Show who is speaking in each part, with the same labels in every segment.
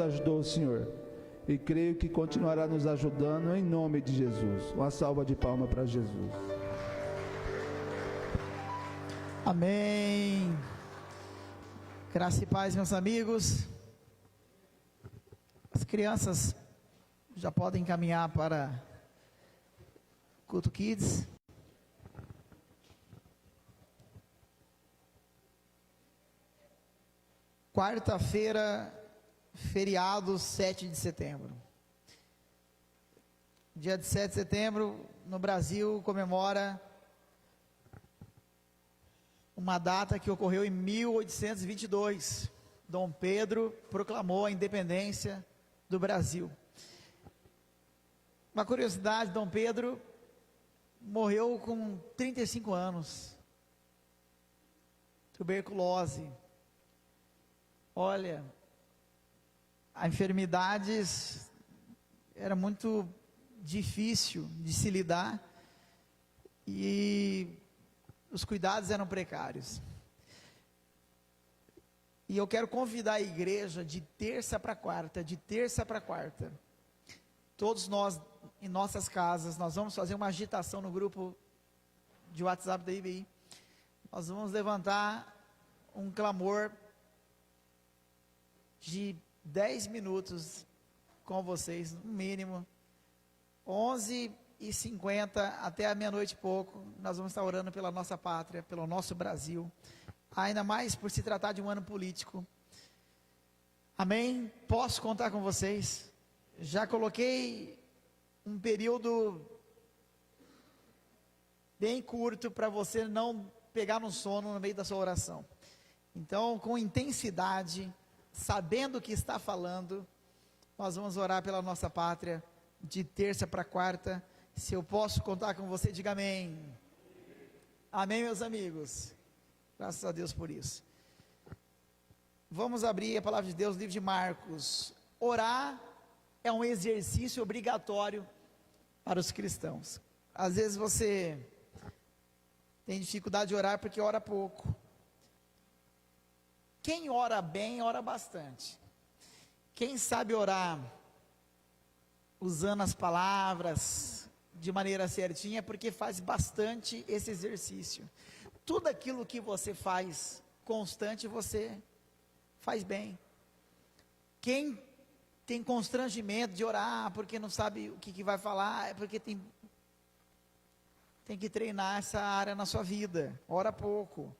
Speaker 1: ajudou, Senhor, e creio que continuará nos ajudando em nome de Jesus. Uma salva de palmas para Jesus.
Speaker 2: Amém. Graça e paz, meus amigos. As crianças já podem caminhar para Culto Kids. Quarta-feira, feriado, 7 de setembro. Dia de 7 de setembro, no Brasil, comemora uma data que ocorreu em 1822. Dom Pedro proclamou a independência do Brasil. Uma curiosidade, Dom Pedro morreu com 35 anos. Tuberculose. Olha, a enfermidade era muito difícil de se lidar e os cuidados eram precários. E eu quero convidar a igreja de terça para quarta, todos nós, em nossas casas, nós vamos fazer uma agitação no grupo de WhatsApp da IBI. Nós vamos levantar um clamor de 10 minutos com vocês, no mínimo, 11h50 até a meia-noite e pouco, nós vamos estar orando pela nossa pátria, pelo nosso Brasil, ainda mais por se tratar de um ano político. Amém? Posso contar com vocês? Já coloquei um período bem curto para você não pegar no sono no meio da sua oração. Então, com intensidade, sabendo o que está falando, nós vamos orar pela nossa pátria, de terça para quarta. Se eu posso contar com você, diga amém. Amém, meus amigos. Graças a Deus por isso. Vamos abrir a palavra de Deus, livro de Marcos. Orar é um exercício obrigatório para os cristãos. Às vezes você tem dificuldade de orar porque ora pouco. Quem ora bem, ora bastante. Quem sabe orar usando as palavras de maneira certinha, porque faz bastante esse exercício. Tudo aquilo que você faz constante, você faz bem. Quem tem constrangimento de orar, porque não sabe o que vai falar, é porque tem que treinar essa área na sua vida. Ora pouco.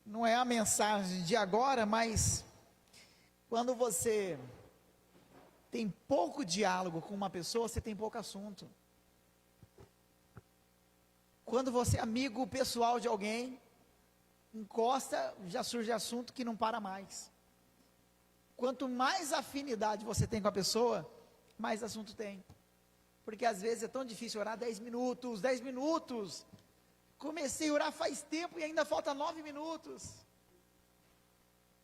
Speaker 2: Não é a mensagem de agora, mas quando você tem pouco diálogo com uma pessoa, você tem pouco assunto. Quando você é amigo pessoal de alguém, encosta, já surge assunto que não para mais. Quanto mais afinidade você tem com a pessoa, mais assunto tem. Porque às vezes é tão difícil orar 10 minutos. Comecei a orar faz tempo e ainda falta 9 minutos.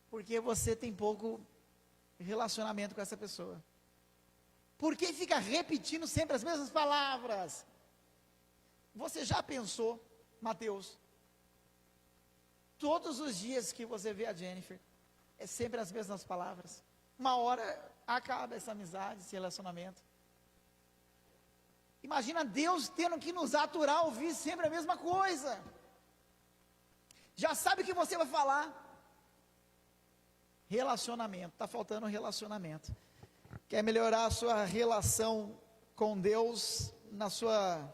Speaker 2: Porque você tem pouco relacionamento com essa pessoa. Por que fica repetindo sempre as mesmas palavras? Você já pensou, Mateus? Todos os dias que você vê a Jennifer, é sempre as mesmas palavras. Uma hora acaba essa amizade, esse relacionamento. Imagina Deus tendo que nos aturar, ouvir sempre a mesma coisa. Já sabe o que você vai falar. Relacionamento, está faltando relacionamento. Quer melhorar a sua relação com Deus, na sua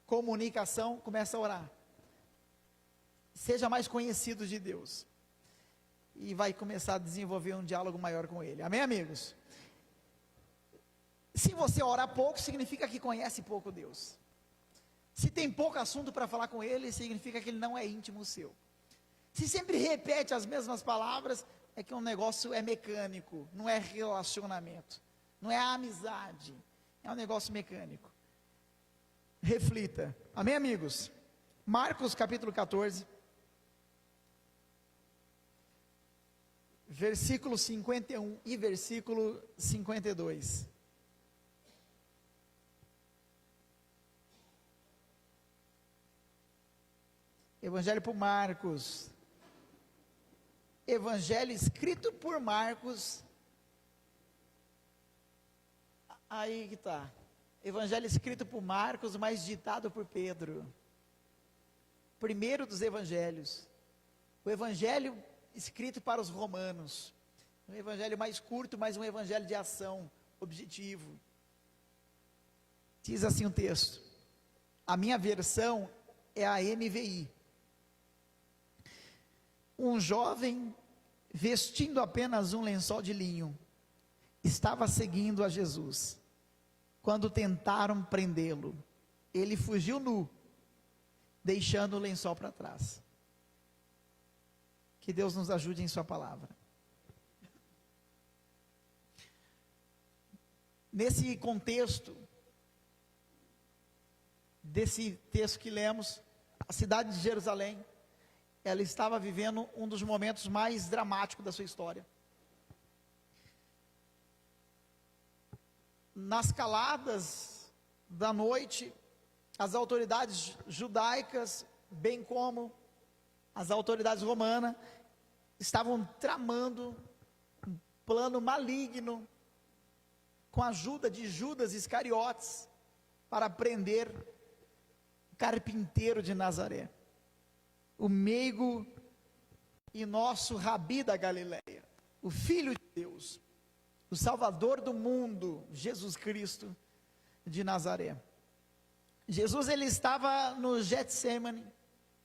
Speaker 2: comunicação, começa a orar. Seja mais conhecido de Deus. E vai começar a desenvolver um diálogo maior com Ele. Amém, amigos? Se você ora pouco, significa que conhece pouco Deus. Se tem pouco assunto para falar com Ele, significa que Ele não é íntimo seu. Se sempre repete as mesmas palavras, é que um negócio é mecânico, não é relacionamento, não é amizade, é um negócio mecânico. Reflita. Amém, amigos? Marcos capítulo 14, versículo 51 e versículo 52. Evangelho por Marcos, evangelho escrito por Marcos. Aí que está. Evangelho escrito por Marcos, mas ditado por Pedro. Primeiro dos evangelhos. O evangelho escrito para os romanos. Um evangelho mais curto, mas um evangelho de ação, objetivo. Diz assim o texto. A minha versão é a NVI. Um jovem, vestindo apenas um lençol de linho, estava seguindo a Jesus. Quando tentaram prendê-lo, ele fugiu nu, deixando o lençol para trás. Que Deus nos ajude em sua palavra. Nesse contexto, desse texto que lemos, a cidade de Jerusalém, ela estava vivendo um dos momentos mais dramáticos da sua história. Nas caladas da noite, as autoridades judaicas, bem como as autoridades romanas, estavam tramando um plano maligno, com a ajuda de Judas Iscariotes, para prender o carpinteiro de Nazaré, o meigo e nosso rabi da Galileia, o Filho de Deus, o Salvador do mundo, Jesus Cristo de Nazaré. Jesus, ele estava no Getsemane,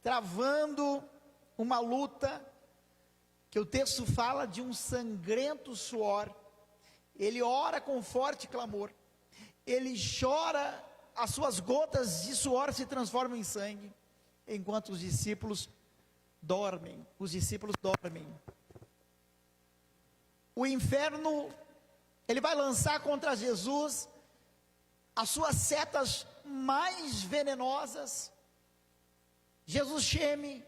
Speaker 2: travando uma luta, que o texto fala de um sangrento suor. Ele ora com forte clamor, ele chora, as suas gotas de suor se transformam em sangue, enquanto os discípulos dormem. O inferno, ele vai lançar contra Jesus as suas setas mais venenosas. Jesus geme,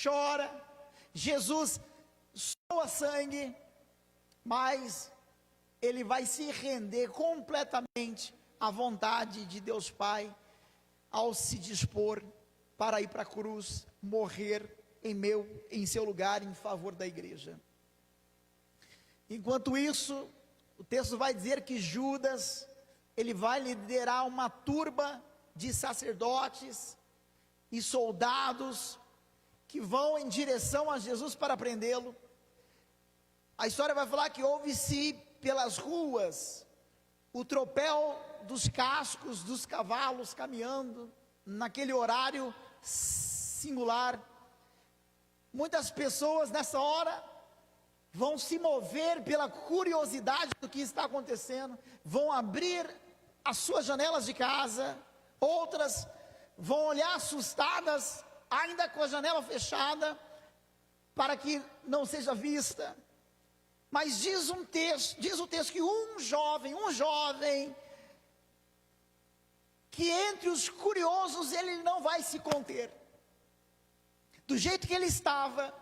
Speaker 2: chora, Jesus soa sangue, mas ele vai se render completamente à vontade de Deus Pai, ao se dispor para ir para a cruz, morrer em seu lugar, em favor da igreja. Enquanto isso, o texto vai dizer que Judas, ele vai liderar uma turba de sacerdotes e soldados, que vão em direção a Jesus para prendê-lo. A história vai falar que houve-se pelas ruas o tropel dos cascos dos cavalos caminhando naquele horário singular. Muitas pessoas nessa hora vão se mover pela curiosidade do que está acontecendo, vão abrir as suas janelas de casa, outras vão olhar assustadas, ainda com a janela fechada, para que não seja vista. Mas diz o texto que um jovem, que entre os curiosos ele não vai se conter, do jeito que ele estava,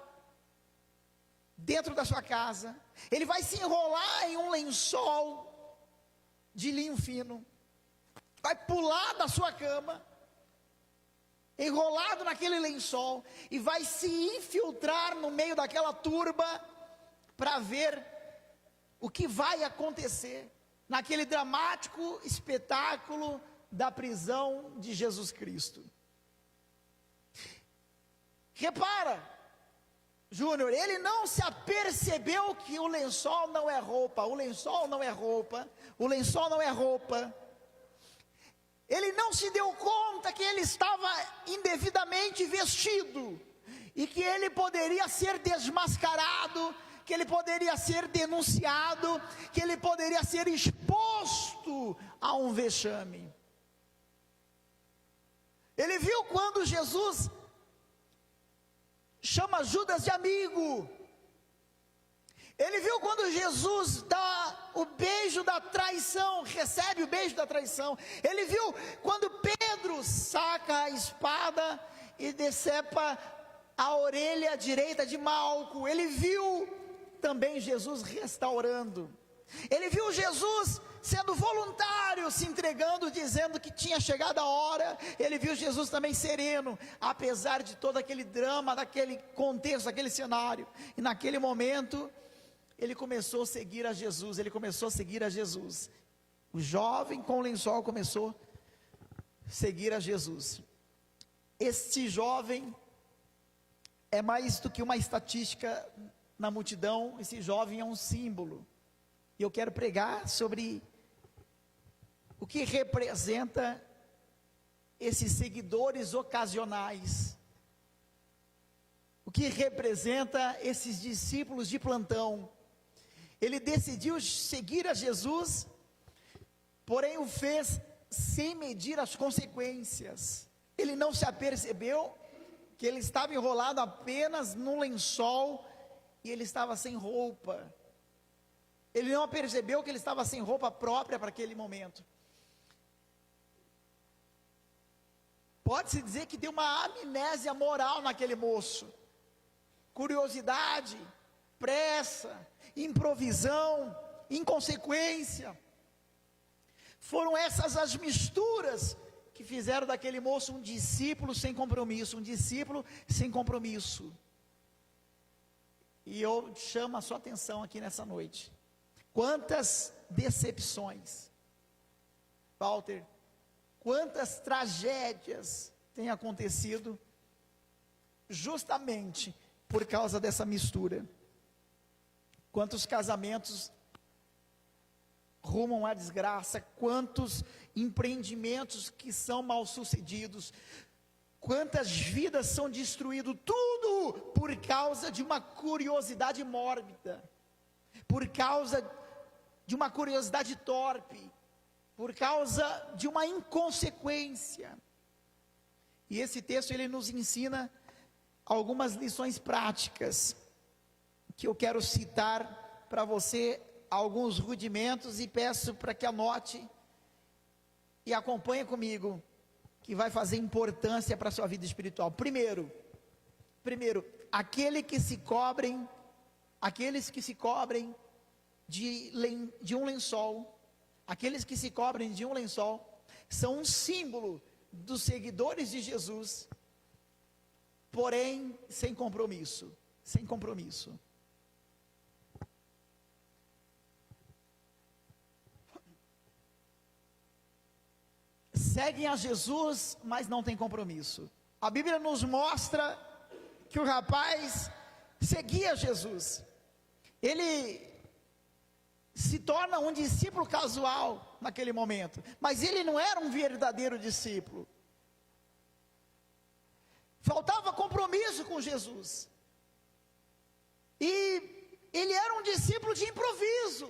Speaker 2: dentro da sua casa, ele vai se enrolar em um lençol de linho fino, vai pular da sua cama, enrolado naquele lençol, e vai se infiltrar no meio daquela turba, para ver o que vai acontecer, naquele dramático espetáculo da prisão de Jesus Cristo. Repara, Júnior, ele não se apercebeu que o lençol não é roupa, ele não se deu conta que ele estava indevidamente vestido, e que ele poderia ser desmascarado, que ele poderia ser denunciado, que ele poderia ser exposto a um vexame. Ele viu quando Jesus chama Judas de amigo, ele viu quando Jesus dá o beijo da traição, recebe o beijo da traição, ele viu quando Pedro saca a espada e decepa a orelha direita de Malco, ele viu também Jesus restaurando, ele viu Jesus sendo voluntário, se entregando, dizendo que tinha chegado a hora. Ele viu Jesus também sereno, apesar de todo aquele drama, daquele contexto, daquele cenário. E naquele momento, ele começou a seguir a Jesus, O jovem com o lençol começou a seguir a Jesus. Este jovem é mais do que uma estatística na multidão, esse jovem é um símbolo. E eu quero pregar sobre o que representa esses seguidores ocasionais, o que representa esses discípulos de plantão. Ele decidiu seguir a Jesus, porém o fez sem medir as consequências. Ele não se apercebeu que ele estava enrolado apenas num lençol e ele estava sem roupa. Ele não percebeu que ele estava sem roupa própria para aquele momento. Pode-se dizer que deu uma amnésia moral naquele moço. Curiosidade, pressa, improvisão, inconsequência. Foram essas as misturas que fizeram daquele moço um discípulo sem compromisso, E eu chamo a sua atenção aqui nessa noite. Quantas decepções, Walter, quantas tragédias têm acontecido justamente por causa dessa mistura. Quantos casamentos rumam à desgraça, quantos empreendimentos que são mal sucedidos, quantas vidas são destruídas, tudo por causa de uma curiosidade mórbida, por causa de uma curiosidade torpe, por causa de uma inconsequência. E esse texto ele nos ensina algumas lições práticas, que eu quero citar para você alguns rudimentos e peço para que anote e acompanhe comigo, que vai fazer importância para a sua vida espiritual. Primeiro, aqueles que se cobrem de um lençol, são um símbolo dos seguidores de Jesus, porém sem compromisso. Seguem a Jesus, mas não tem compromisso. A Bíblia nos mostra que o rapaz seguia Jesus. Ele se torna um discípulo casual naquele momento, mas ele não era um verdadeiro discípulo. Faltava compromisso com Jesus. E ele era um discípulo de improviso.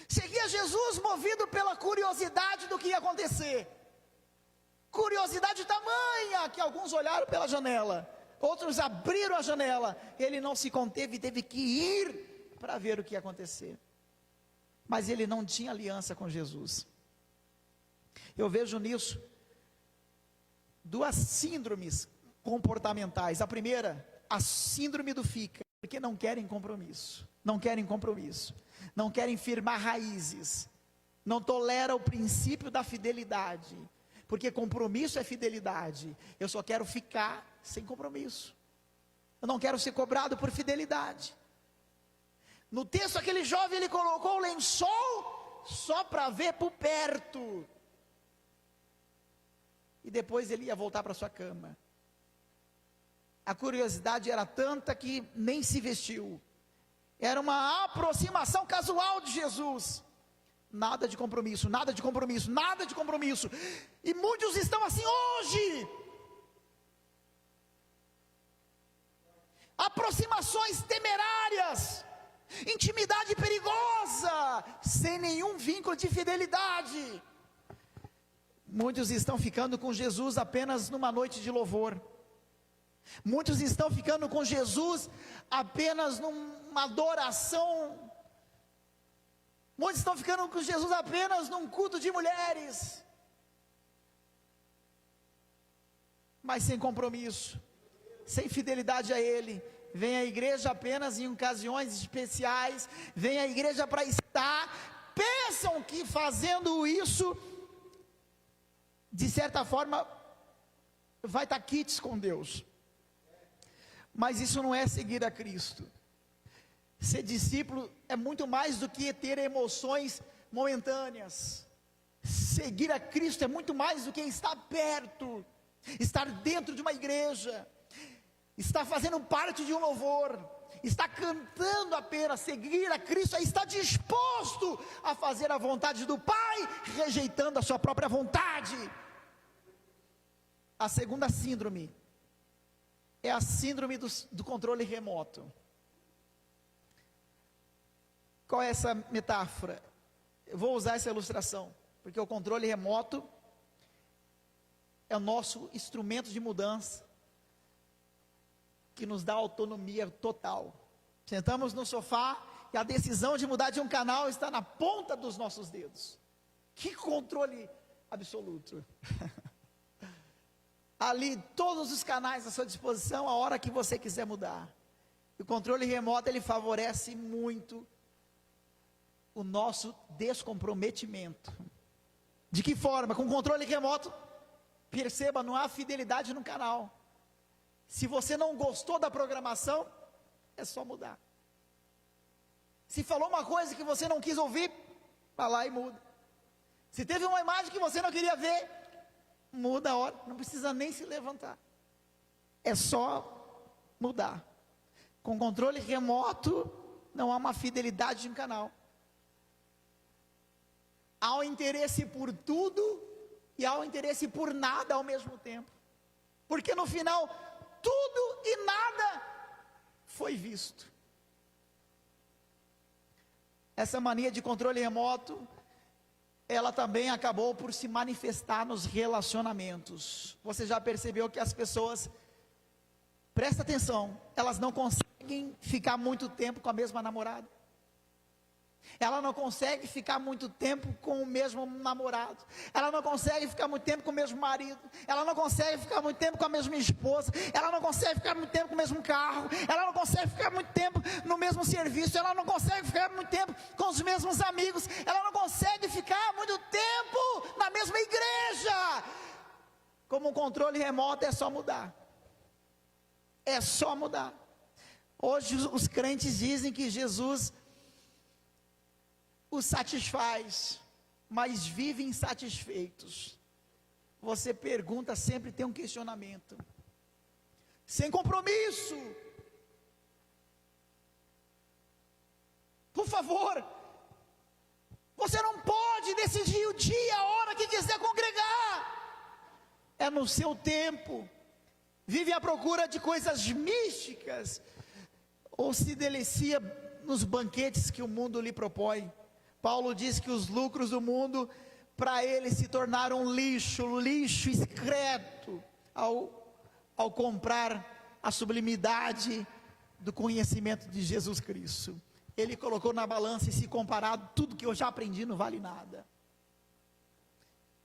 Speaker 2: Seguia Jesus movido pela curiosidade do que ia acontecer. Curiosidade tamanha que alguns olharam pela janela, outros abriram a janela. Ele não se conteve e teve que ir para ver o que ia acontecer. Mas ele não tinha aliança com Jesus. Eu vejo nisso duas síndromes comportamentais. A primeira, a síndrome do fica, porque não querem compromisso, não querem firmar raízes, não toleram o princípio da fidelidade, porque compromisso é fidelidade. Eu só quero ficar sem compromisso, eu não quero ser cobrado por fidelidade. No texto, aquele jovem, ele colocou o lençol só para ver por perto, e depois ele ia voltar para sua cama. A curiosidade era tanta que nem se vestiu. Era uma aproximação casual de Jesus. Nada de compromisso. E muitos estão assim hoje. Aproximações temerárias, intimidade perigosa, sem nenhum vínculo de fidelidade. Muitos estão ficando com Jesus apenas numa noite de louvor. Muitos estão ficando com Jesus apenas numa adoração. Muitos estão ficando com Jesus apenas num culto de mulheres, mas sem compromisso, sem fidelidade a Ele. Vem à igreja apenas em ocasiões especiais, vem à igreja para estar pensam que fazendo isso, de certa forma, vai estar quites com Deus. Mas isso não é seguir a Cristo. Ser discípulo é muito mais do que ter emoções momentâneas. Seguir a Cristo é muito mais do que estar perto, estar dentro de uma igreja, estar fazendo parte de um louvor, estar cantando apenas. Seguir a Cristo é estar disposto a fazer a vontade do Pai, rejeitando a sua própria vontade. A segunda síndrome é a síndrome do controle remoto. Qual é essa metáfora? Eu vou usar essa ilustração, porque o controle remoto é o nosso instrumento de mudança, que nos dá autonomia total. Sentamos no sofá e a decisão de mudar de um canal está na ponta dos nossos dedos. Que controle absoluto! Ali, todos os canais à sua disposição, a hora que você quiser mudar. E o controle remoto, ele favorece muito o nosso descomprometimento. De que forma? Com controle remoto, perceba, não há fidelidade no canal. Se você não gostou da programação, é só mudar. Se falou uma coisa que você não quis ouvir, vai lá e muda. Se teve uma imagem que você não queria ver, muda a hora, não precisa nem se levantar. É só mudar. Com controle remoto, não há uma fidelidade de um canal. Há o interesse por tudo e há o interesse por nada ao mesmo tempo. Porque no final, tudo e nada foi visto. Essa mania de controle remoto, ela também acabou por se manifestar nos relacionamentos. Você já percebeu que as pessoas, presta atenção, elas não conseguem ficar muito tempo com a mesma namorada. Ela não consegue ficar muito tempo com o mesmo namorado. Ela não consegue ficar muito tempo com o mesmo marido. Ela não consegue ficar muito tempo com a mesma esposa. Ela não consegue ficar muito tempo com o mesmo carro. Ela não consegue ficar muito tempo no mesmo serviço. Ela não consegue ficar muito tempo com os mesmos amigos. Ela não consegue ficar muito tempo na mesma igreja. Como um controle remoto, é só mudar. É só mudar. Hoje os crentes dizem que Jesus os satisfaz, mas vivem insatisfeitos. Você pergunta, sempre tem um questionamento. Sem compromisso. Por favor, você não pode decidir o dia, a hora que quiser congregar. É no seu tempo. Vive à procura de coisas místicas, ou se delicia nos banquetes que o mundo lhe propõe. Paulo diz que os lucros do mundo, para ele, se tornaram lixo excreto, ao comprar a sublimidade do conhecimento de Jesus Cristo. Ele colocou na balança e se comparado, tudo que eu já aprendi não vale nada.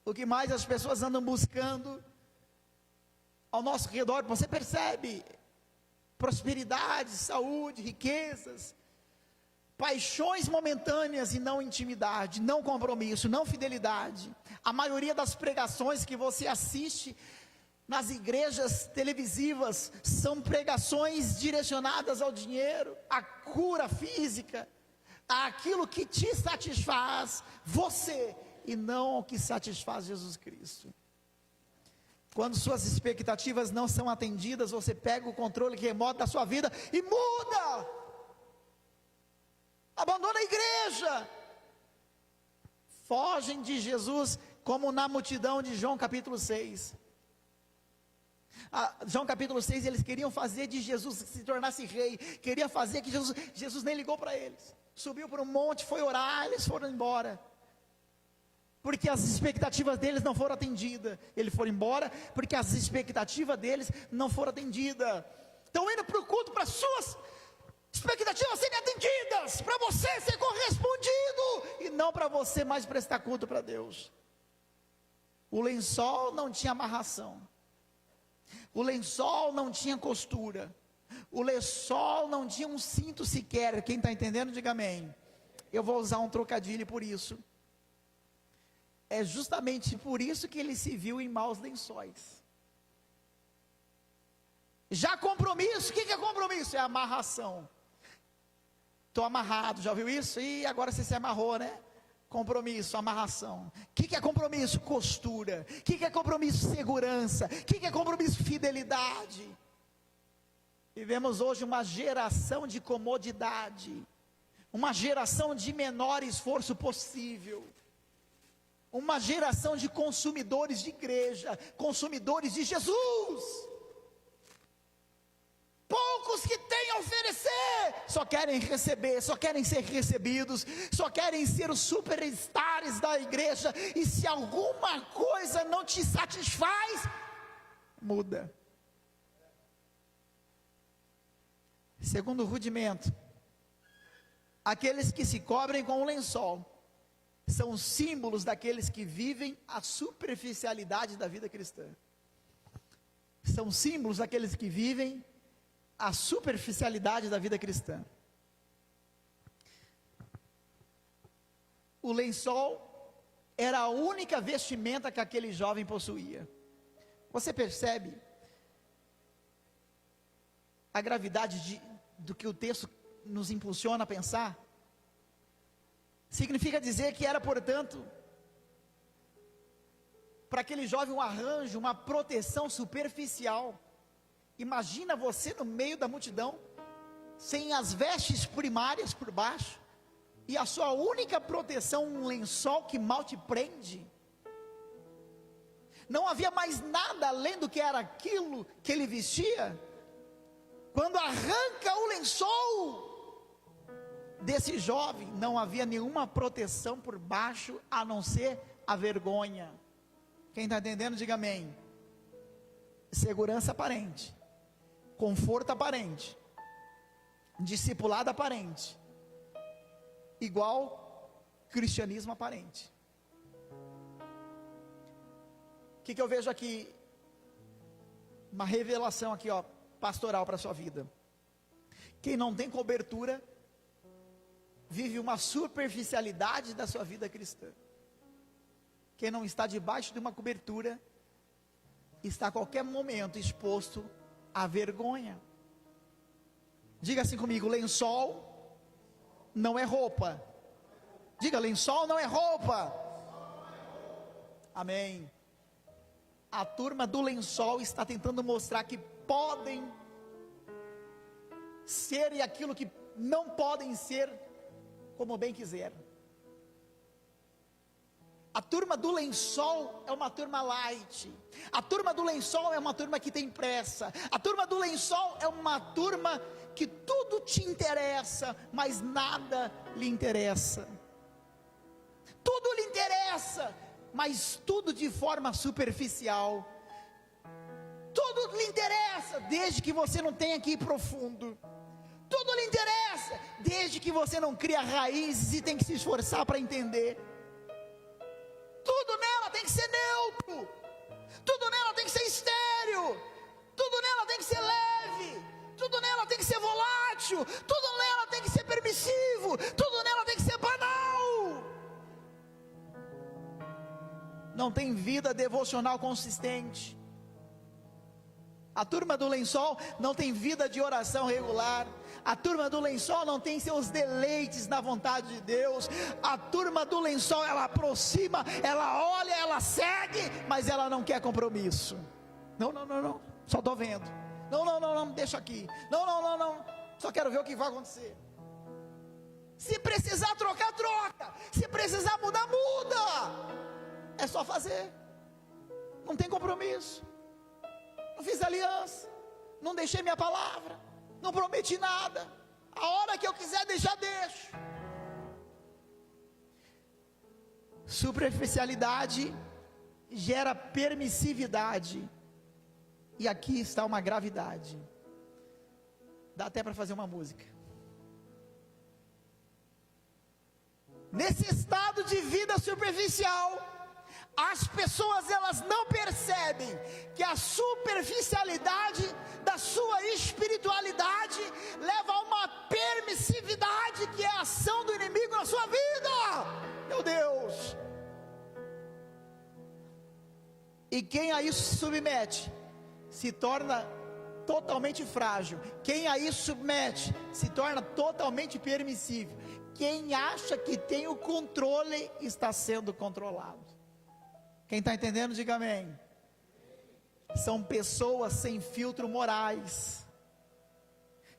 Speaker 2: O que mais as pessoas andam buscando ao nosso redor, você percebe? Prosperidade, saúde, riquezas, paixões momentâneas e não intimidade, não compromisso, não fidelidade. A maioria das pregações que você assiste nas igrejas televisivas são pregações direcionadas ao dinheiro, à cura física, àquilo que te satisfaz você e não ao que satisfaz Jesus Cristo. Quando suas expectativas não são atendidas, você pega o controle remoto da sua vida e muda. Abandona a igreja, fogem de Jesus, como na multidão de João capítulo 6. João capítulo 6, eles queriam fazer de Jesus se tornasse rei, queria fazer que Jesus nem ligou para eles, subiu para um monte, foi orar, eles foram embora, porque as expectativas deles não foram atendidas. Eles foram embora, porque as expectativas deles não foram atendidas. Estão indo para o culto, para suas expectativas serem atendidas, para você ser correspondido, e não para você mais prestar culto para Deus. O lençol não tinha amarração, o lençol não tinha costura, o lençol não tinha um cinto sequer. Quem está entendendo, diga amém. Eu vou usar um trocadilho por isso. É justamente por isso que ele se viu em maus lençóis. Já compromisso, o que é compromisso? É amarração. Estou amarrado, já ouviu isso? E agora você se amarrou, né? Compromisso, amarração. O que é compromisso? Costura. O que é compromisso? Segurança. O que é compromisso? Fidelidade. Vivemos hoje uma geração de comodidade, uma geração de menor esforço possível, uma geração de consumidores de igreja, consumidores de Jesus. Poucos que têm a oferecer, só querem receber, só querem ser recebidos, só querem ser os superstars da igreja, e se alguma coisa não te satisfaz, muda. Segundo rudimento, aqueles que se cobrem com o lençol, são símbolos daqueles que vivem a superficialidade da vida cristã. São símbolos daqueles que vivem a superficialidade da vida cristã. O lençol era a única vestimenta que aquele jovem possuía. Você percebe a gravidade do que o texto nos impulsiona a pensar? Significa dizer que era, portanto, para aquele jovem um arranjo, uma proteção superficial. Imagina você no meio da multidão, sem as vestes primárias por baixo, e a sua única proteção, um lençol que mal te prende. Não havia mais nada além do que era aquilo que ele vestia. Quando arranca o lençol desse jovem, não havia nenhuma proteção por baixo, a não ser a vergonha. Quem está entendendo, diga amém. Segurança aparente, conforto aparente, discipulado aparente, igual cristianismo aparente. O que eu vejo aqui? Uma revelação aqui, ó, pastoral para a sua vida. Quem não tem cobertura, vive uma superficialidade da sua vida cristã. Quem não está debaixo de uma cobertura, está a qualquer momento exposto à vergonha. Diga assim comigo: lençol não é roupa. Diga: lençol não é roupa. Amém. A turma do lençol está tentando mostrar que podem ser e aquilo que não podem ser, como bem quiser. A turma do lençol é uma turma light. A turma do lençol é uma turma que tem pressa. A turma do lençol é uma turma que tudo te interessa, mas nada lhe interessa. Tudo lhe interessa, mas tudo de forma superficial. Tudo lhe interessa, desde que você não tenha que ir profundo. Tudo lhe interessa, desde que você não cria raízes e tem que se esforçar para entender. Tudo nela tem que ser neutro, tudo nela tem que ser estéril, tudo nela tem que ser leve, tudo nela tem que ser volátil, tudo nela tem que ser permissivo, tudo nela tem que ser banal. Não tem vida devocional consistente. A turma do lençol não tem vida de oração regular. A turma do lençol não tem seus deleites na vontade de Deus. A turma do lençol, ela aproxima, ela olha, ela segue, mas ela não quer compromisso. Não, só estou vendo. Não, deixa aqui. Não, só quero ver o que vai acontecer. Se precisar trocar, troca. Se precisar mudar, muda. É só fazer. Não tem compromisso. Não fiz aliança, não deixei minha palavra, não prometi nada. A hora que eu quiser deixar, deixo. Superficialidade gera permissividade, e aqui está uma gravidade. Dá até para fazer uma música. Nesse estado de vida superficial, as pessoas, elas não percebem que a superficialidade da sua espiritualidade leva a uma permissividade, que é a ação do inimigo na sua E quem a isso se submete, se torna totalmente frágil. Quem a isso submete, se torna totalmente permissível. Quem acha que tem o controle, está sendo controlado. Quem está entendendo, diga amém. São pessoas sem filtro morais.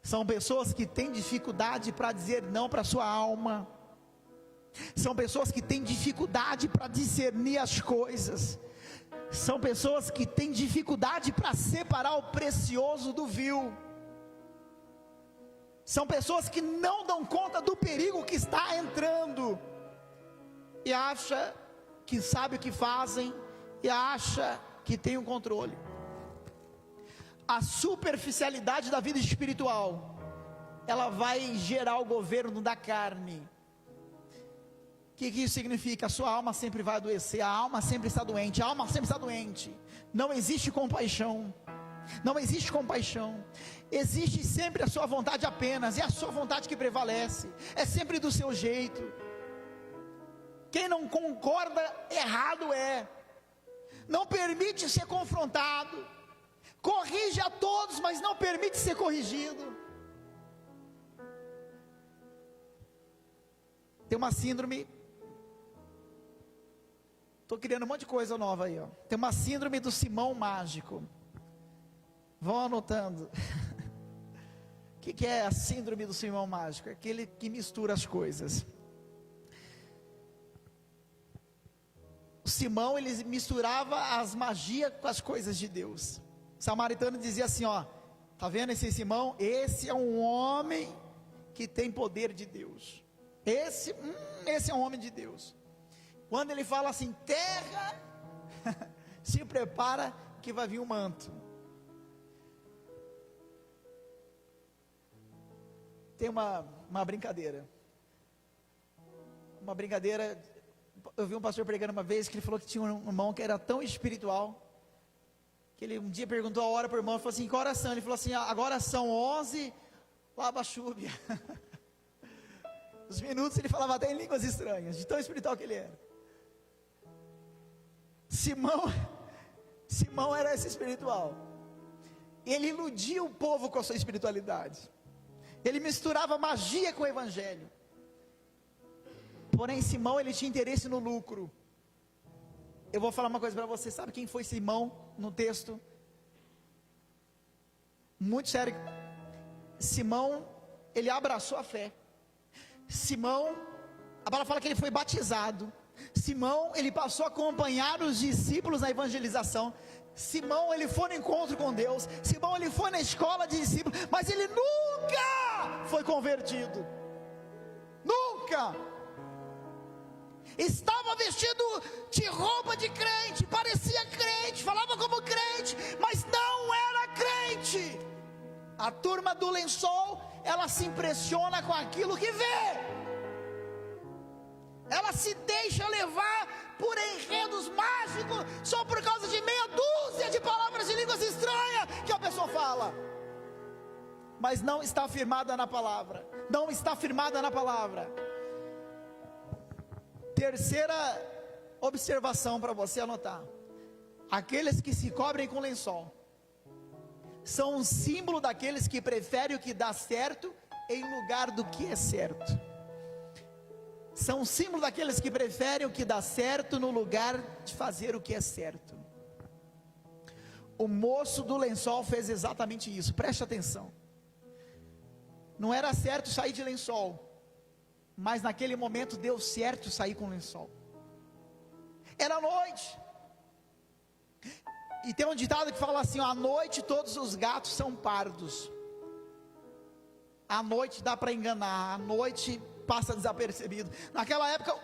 Speaker 2: São pessoas que têm dificuldade para dizer não para a sua alma. São pessoas que têm dificuldade para discernir as coisas. São pessoas que têm dificuldade para separar o precioso do vil. São pessoas que não dão conta do perigo que está entrando. E acha que sabe o que fazem. E acha que tem o controle. A superficialidade da vida espiritual, ela vai gerar o governo da carne. O que isso significa? A sua alma sempre vai adoecer, a alma sempre está doente, a alma sempre está doente. Não existe compaixão, não existe compaixão. Existe sempre a sua vontade apenas, é a sua vontade que prevalece, é sempre do seu jeito. Quem não concorda, errado é. Não permite ser confrontado, corrige a todos, mas não permite ser corrigido. Tem uma síndrome, estou criando um monte de coisa nova aí, ó. Tem uma síndrome do Simão mágico. Vão anotando. O que é a síndrome do Simão mágico? É aquele que mistura as coisas. O Simão, ele misturava as magias com as coisas de Deus. O samaritano dizia assim, ó, tá vendo esse Simão? Esse é um homem que tem poder de Deus. Esse é um homem de Deus. Quando ele fala assim, terra, se prepara que vai vir um manto. Tem uma brincadeira. Uma brincadeira. Eu vi um pastor pregando uma vez que ele falou que tinha um irmão que era tão espiritual, que ele um dia perguntou a hora para o irmão, ele falou assim, qual oração? Ele falou assim, agora são 11, Labachúbia. Os minutos ele falava até em línguas estranhas, de tão espiritual que ele era. Simão era esse espiritual. Ele iludia o povo com a sua espiritualidade. Ele misturava magia com o evangelho. Porém, Simão, ele tinha interesse no lucro. Eu vou falar uma coisa para você, sabe quem foi Simão no texto? Muito sério. Simão, ele abraçou a fé. Simão, a palavra fala que ele foi batizado. Simão, ele passou a acompanhar os discípulos na evangelização. Simão, ele foi no encontro com Deus. Simão, ele foi na escola de discípulos, mas ele nunca foi convertido. Nunca. Estava vestido de roupa de crente, parecia crente, falava como crente, mas não era crente. A turma do lençol, ela se impressiona com aquilo que vê. Ela se deixa levar por enredos mágicos, só por causa de meia dúzia de palavras de línguas estranhas que a pessoa fala, mas não está firmada na palavra. Não está firmada na palavra. Terceira observação para você anotar: aqueles que se cobrem com lençol são um símbolo daqueles que preferem o que dá certo em lugar do que é certo. São um símbolo daqueles que preferem o que dá certo no lugar de fazer o que é certo. O moço do lençol fez exatamente isso, preste atenção. Não era certo sair de lençol, mas naquele momento deu certo sair com lençol. Era noite. E tem um ditado que fala assim, ó, à noite todos os gatos são pardos. À noite dá para enganar, à noite passa desapercebido. Naquela época,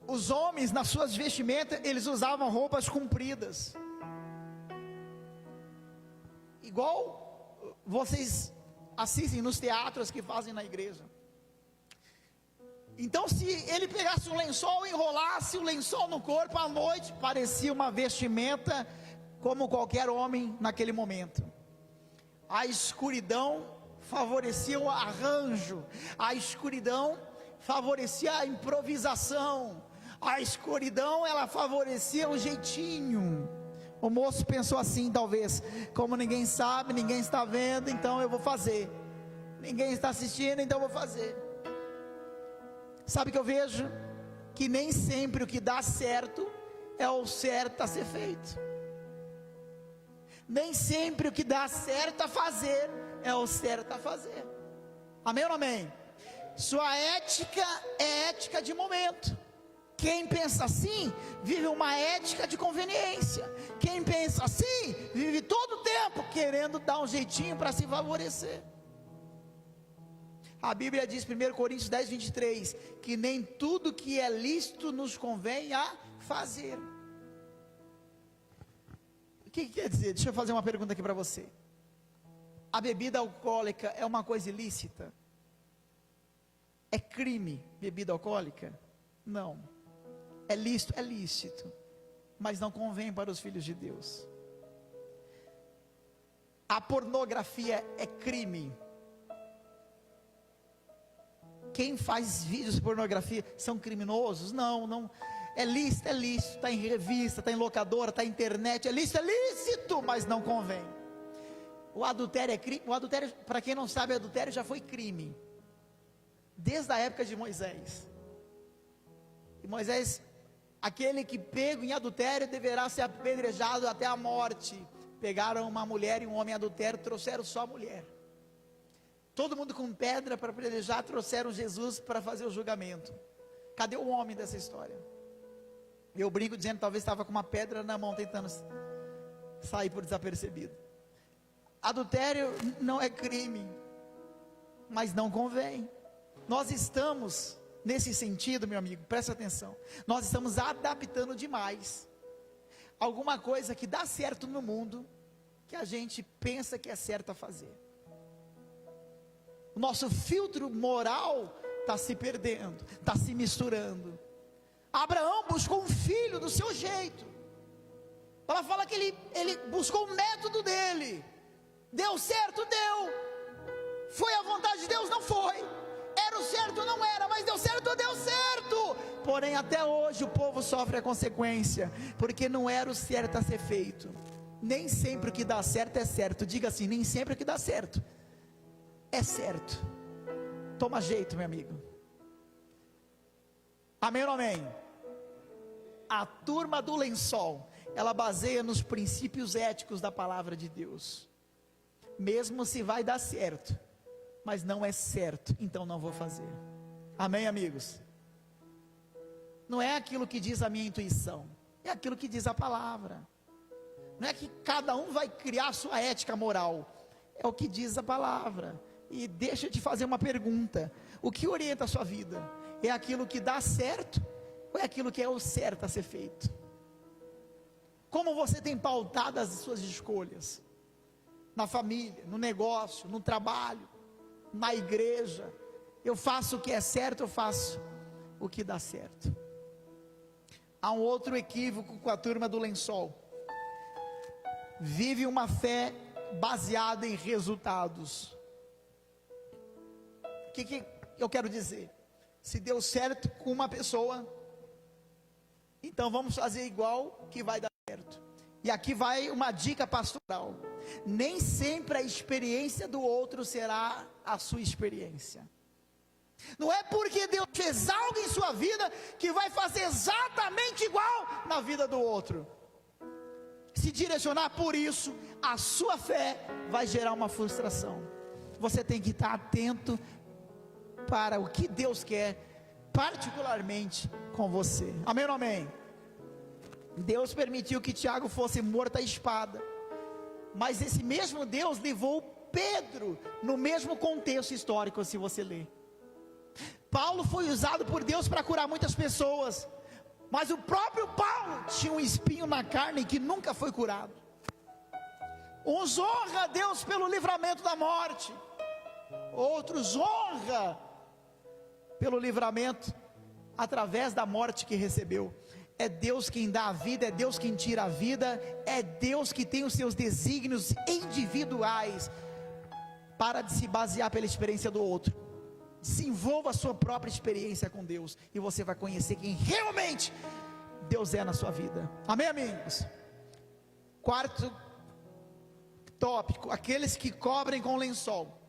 Speaker 2: os homens nas suas vestimentas, eles usavam roupas compridas. Igual vocês assistem nos teatros que fazem na igreja. Então, se ele pegasse um lençol, enrolasse o lençol no corpo, à noite parecia uma vestimenta como qualquer homem naquele momento. A escuridão favorecia o arranjo, a escuridão favorecia a improvisação, A escuridão, ela favorecia o jeitinho. O moço pensou assim, talvez: como ninguém sabe, ninguém está vendo, então eu vou fazer. Ninguém está assistindo, então eu vou fazer. Sabe o que eu vejo? Que nem sempre o que dá certo é o certo a ser feito. Nem sempre o que dá certo a fazer é o certo a fazer. Amém ou não amém? Sua ética é ética de momento. Quem pensa assim, vive uma ética de conveniência. Quem pensa assim, vive todo o tempo querendo dar um jeitinho para se favorecer. A Bíblia diz, 1 Coríntios 10, 23, que nem tudo que é lícito nos convém a fazer. O que quer dizer? Deixa eu fazer uma pergunta aqui para você. A bebida alcoólica é uma coisa ilícita? É crime bebida alcoólica? Não. É lícito? É lícito, mas não convém para os filhos de Deus. A pornografia é crime. Quem faz vídeos de pornografia são criminosos? Não. É lícito, está em revista, está em locadora, está em internet, é lícito, mas não convém. O adultério é crime. O adultério, para quem não sabe, o adultério já foi crime desde a época de Moisés. E Moisés, aquele que pego em adultério deverá ser apedrejado até a morte. Pegaram uma mulher e um homem adultério, trouxeram só a mulher. Todo mundo com pedra para apedrejar, trouxeram Jesus para fazer o julgamento. Cadê o homem dessa história? Eu brinco dizendo, talvez estava com uma pedra na mão tentando sair por desapercebido. Adultério não é crime, mas não convém. Nós estamos, nesse sentido, meu amigo, presta atenção, nós estamos adaptando demais alguma coisa que dá certo no mundo, que a gente pensa que é certo a fazer. O nosso filtro moral está se perdendo, está se misturando. Abraão buscou um filho do seu jeito. Ela fala que ele buscou o método dele. Deu certo? Deu. Foi a vontade de Deus? Não foi. Era o certo? Não era, mas deu certo? Deu certo. Porém até hoje o povo sofre a consequência, porque não era o certo a ser feito. Nem sempre o que dá certo é certo. Diga assim: nem sempre o que dá certo é certo. Toma jeito, meu amigo. Amém ou não amém? A turma do lençol, ela baseia nos princípios éticos da palavra de Deus. Mesmo se vai dar certo, mas não é certo, então não vou fazer. Amém, amigos? Não é aquilo que diz a minha intuição, é aquilo que diz a palavra. Não é que cada um vai criar a sua ética moral, é o que diz a palavra. E deixa eu te fazer uma pergunta: o que orienta a sua vida? É aquilo que dá certo, ou é aquilo que é o certo a ser feito? Como você tem pautado as suas escolhas? Na família, no negócio, no trabalho, na igreja. Eu faço o que é certo, eu faço o que dá certo. Há um outro equívoco com a turma do lençol. Vive uma fé baseada em resultados. O que eu quero dizer? Se deu certo com uma pessoa, então vamos fazer igual que vai dar certo. E aqui vai uma dica pastoral: nem sempre a experiência do outro será a sua experiência. Não é porque Deus fez algo em sua vida que vai fazer exatamente igual na vida do outro. Se direcionar por isso, a sua fé vai gerar uma frustração. Você tem que estar atento para o que Deus quer, particularmente com você. Amém ou não amém? Deus permitiu que Tiago fosse morto à espada, mas esse mesmo Deus levou Pedro no mesmo contexto histórico. Se você ler, Paulo foi usado por Deus para curar muitas pessoas, mas o próprio Paulo tinha um espinho na carne que nunca foi curado. Uns honra a Deus pelo livramento da morte, outros honra pelo livramento através da morte que recebeu. É Deus quem dá a vida, é Deus quem tira a vida, é Deus que tem os seus desígnios individuais para de se basear pela experiência do outro. Desenvolva a sua própria experiência com Deus, e você vai conhecer quem realmente Deus é na sua vida. Amém, amigos? Quarto tópico: aqueles que cobrem com lençol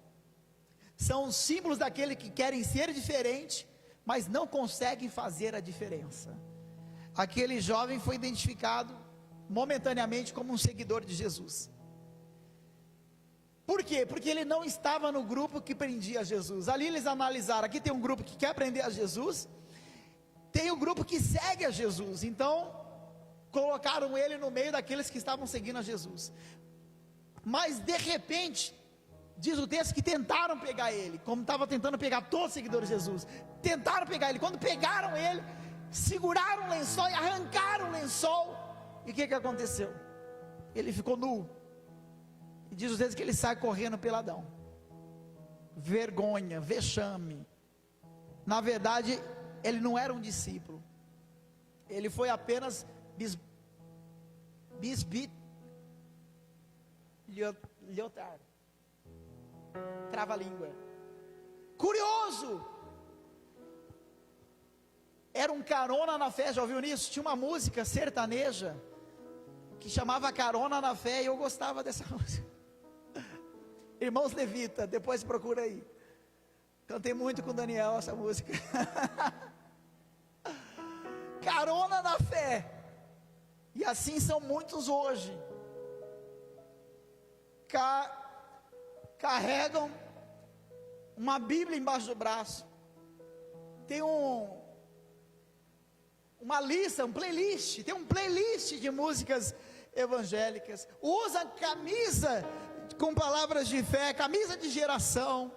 Speaker 2: são os símbolos daqueles que querem ser diferente, mas não conseguem fazer a diferença. Aquele jovem foi identificado momentaneamente como um seguidor de Jesus. Por quê? Porque ele não estava no grupo que prendia a Jesus. Ali eles analisaram: aqui tem um grupo que quer prender a Jesus, tem um grupo que segue a Jesus. Então colocaram ele no meio daqueles que estavam seguindo a Jesus. Mas de repente, diz o texto que tentaram pegar ele, como estavam tentando pegar todos os seguidores de Jesus. Tentaram pegar ele. Quando pegaram ele, seguraram o lençol e arrancaram o lençol. E o que aconteceu? Ele ficou nu. E diz o texto que ele sai correndo peladão. Vergonha, vexame. Na verdade, ele não era um discípulo. Ele foi apenas Lyotard. Trava-língua. Curioso. Era um carona na fé, já ouviu nisso? Tinha uma música sertaneja que chamava Carona na Fé, e eu gostava dessa música. Irmãos Levita, depois procura aí. Cantei muito com o Daniel essa música. Carona na fé. E assim são muitos hoje. Carregam uma Bíblia embaixo do braço. Tem uma lista, tem um playlist de músicas evangélicas. Usa camisa com palavras de fé, camisa de geração.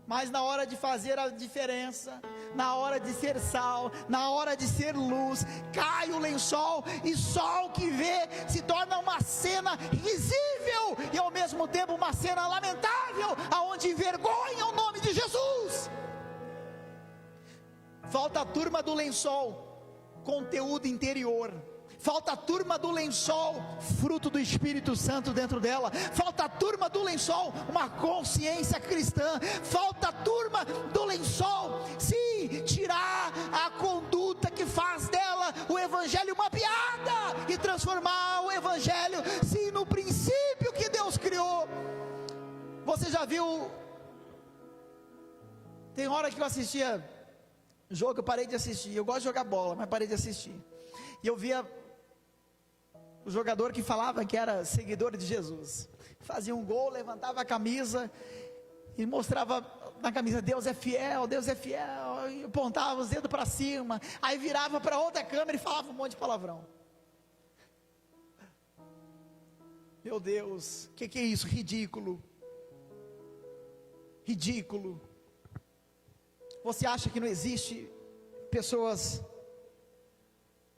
Speaker 2: Mas na hora de fazer a diferença, na hora de ser sal, na hora de ser luz, cai o lençol e só o que vê se torna uma cena risível e ao mesmo tempo uma cena lamentável, aonde envergonha o nome de Jesus. Falta a turma do lençol, conteúdo interior. Falta a turma do lençol, fruto do Espírito Santo dentro dela. Falta a turma do lençol, uma consciência cristã. Falta a turma do lençol, sim, tirar a conduta que faz dela o evangelho uma piada e transformar o evangelho, sim, no princípio que Deus criou. Você já viu? Tem hora que eu assistia jogo, eu parei de assistir. Eu gosto de jogar bola, mas parei de assistir. E eu via o jogador que falava que era seguidor de Jesus, fazia um gol, levantava a camisa e mostrava na camisa: Deus é fiel, Deus é fiel, e apontava os dedos para cima, aí virava para outra câmera e falava um monte de palavrão. Meu Deus, o que é isso? Ridículo. Ridículo. Você acha que não existe pessoas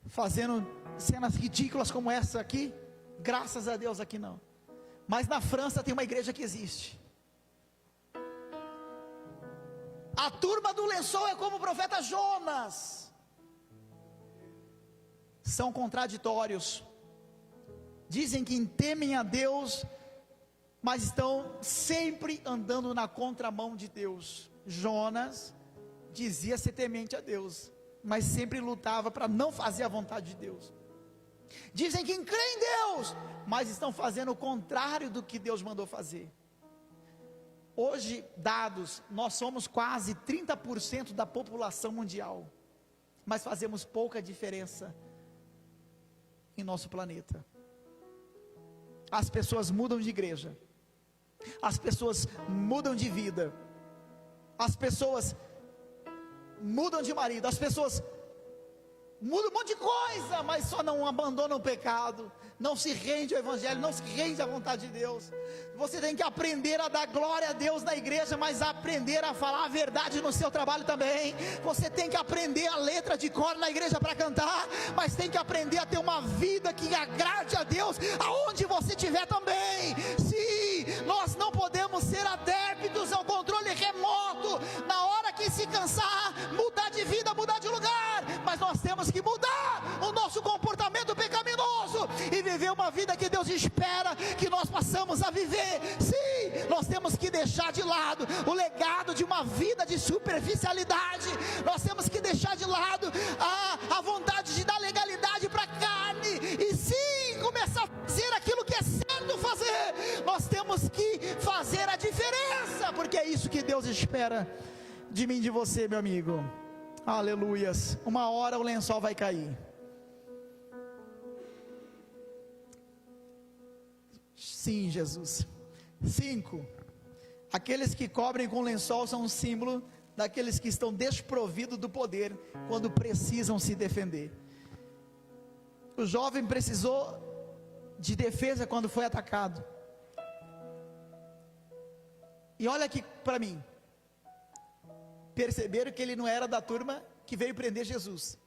Speaker 2: fazendo cenas ridículas como essa aqui? Graças a Deus aqui não. Mas na França tem uma igreja que existe. A turma do lençol é como o profeta Jonas. São contraditórios. Dizem que temem a Deus, mas estão sempre andando na contramão de Deus. Jonas dizia ser temente a Deus, mas sempre lutava para não fazer a vontade de Deus. Dizem que creem em Deus, mas estão fazendo o contrário do que Deus mandou fazer. Hoje, dados, nós somos quase 30% da população mundial, mas fazemos pouca diferença em nosso planeta. As pessoas mudam de igreja, as pessoas mudam de vida, as pessoas mudam de marido, as pessoas mudam um monte de coisa, mas só não abandonam o pecado, não se rende ao evangelho, não se rende à vontade de Deus. Você tem que aprender a dar glória a Deus na igreja, mas aprender a falar a verdade no seu trabalho também. Você tem que aprender a letra de cor na igreja para cantar, mas tem que aprender a ter uma vida que agrade a Deus aonde você estiver também. Sim, nós não podemos ser adeptos ao controle remoto, na hora que se cansar, mudar de vida, mudar de lugar, mas nós temos que mudar o nosso comportamento pecaminoso e viver uma vida que Deus espera que nós possamos a viver. Sim, nós temos que deixar deixar de lado o legado de uma vida de superficialidade. Nós temos que deixar de lado a vontade de dar legalidade para a carne, e sim começar a fazer aquilo que é certo fazer. Nós temos que fazer a diferença, porque é isso que Deus espera de mim e de você, meu amigo. Aleluias. Uma hora o lençol vai cair. Sim, Jesus. 5. Aqueles que cobrem com lençol são um símbolo daqueles que estão desprovidos do poder quando precisam se defender. O jovem precisou de defesa quando foi atacado. E olha aqui para mim. Perceberam que ele não era da turma que veio prender Jesus.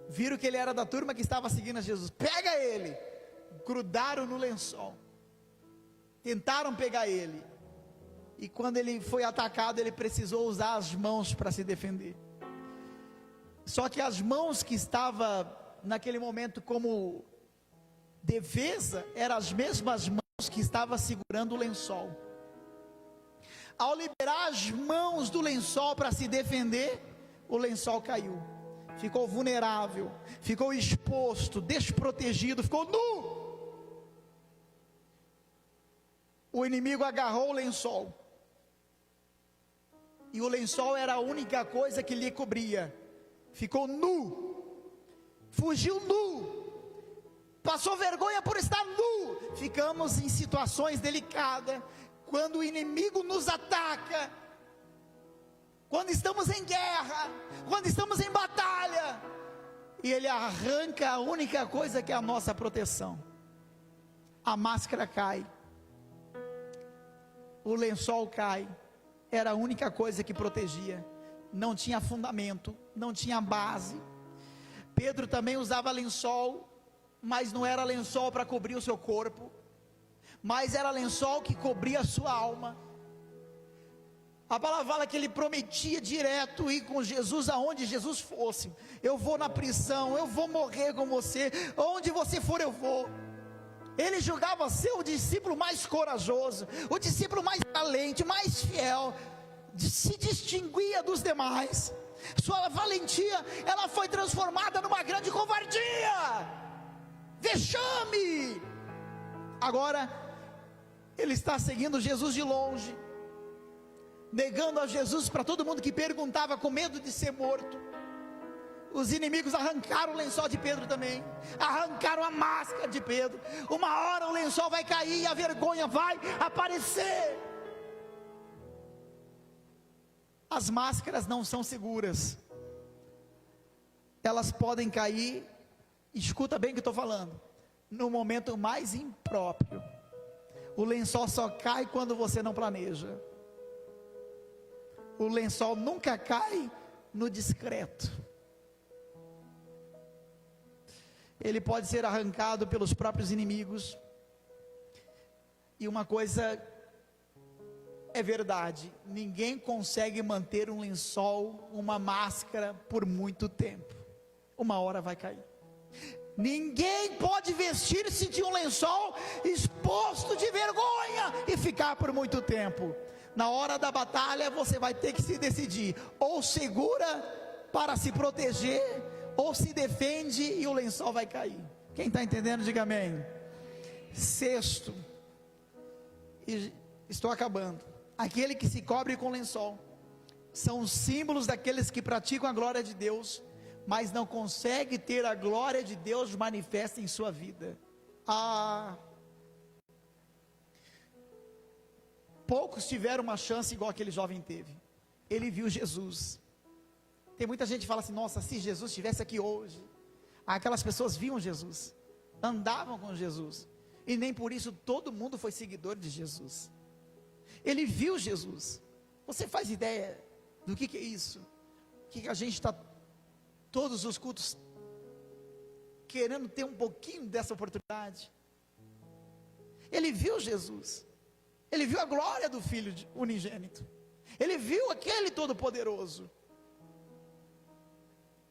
Speaker 2: Viram que ele era da turma que estava seguindo a Jesus. Pega ele. Grudaram no lençol. Tentaram pegar ele. E quando ele foi atacado, ele precisou usar as mãos para se defender. Só que as mãos que estavam naquele momento como defesa, eram as mesmas mãos que estavam segurando o lençol. Ao liberar as mãos do lençol para se defender, o lençol caiu. Ficou vulnerável, ficou exposto, desprotegido, ficou nu. O inimigo agarrou o lençol. E o lençol era a única coisa que lhe cobria. Ficou nu. Fugiu nu. Passou vergonha por estar nu. Ficamos em situações delicadas. Quando o inimigo nos ataca. Quando estamos em guerra. Quando estamos em batalha. E ele arranca a única coisa que é a nossa proteção. A máscara cai. O lençol cai. Era a única coisa que protegia. Não tinha fundamento, não tinha base. Pedro também usava lençol, mas não era lençol para cobrir o seu corpo, mas era lençol que cobria a sua alma. A palavra fala que ele prometia direto ir com Jesus aonde Jesus fosse. Eu vou na prisão, eu vou morrer com você, onde você for eu vou. Ele julgava ser o discípulo mais corajoso, o discípulo mais valente, mais fiel, se distinguia dos demais. Sua valentia, ela foi transformada numa grande covardia, vexame. Agora, ele está seguindo Jesus de longe, negando a Jesus para todo mundo que perguntava, com medo de ser morto. Os inimigos arrancaram o lençol de Pedro também, arrancaram a máscara de Pedro. Uma hora o lençol vai cair e a vergonha vai aparecer. As máscaras não são seguras, elas podem cair, escuta bem o que eu estou falando, no momento mais impróprio. O lençol só cai quando você não planeja. O lençol nunca cai no discreto. Ele pode ser arrancado pelos próprios inimigos. E uma coisa é verdade: ninguém consegue manter um lençol, uma máscara por muito tempo. Uma hora vai cair. Ninguém pode vestir-se de um lençol exposto de vergonha e ficar por muito tempo. Na hora da batalha você vai ter que se decidir: ou segura para se proteger, ou se defende e o lençol vai cair. Quem está entendendo, diga amém. 6, e estou acabando. Aquele que se cobre com lençol são os símbolos daqueles que praticam a glória de Deus, mas não consegue ter a glória de Deus manifesta em sua vida. Poucos tiveram uma chance igual aquele jovem teve. Ele viu Jesus. Tem muita gente que fala assim: nossa, se Jesus estivesse aqui hoje. Aquelas pessoas viam Jesus, andavam com Jesus, e nem por isso todo mundo foi seguidor de Jesus. Ele viu Jesus. Você faz ideia do que é isso? Que a gente está todos os cultos querendo ter um pouquinho dessa oportunidade. Ele viu Jesus. Ele viu a glória do Filho unigênito. Ele viu aquele Todo-Poderoso.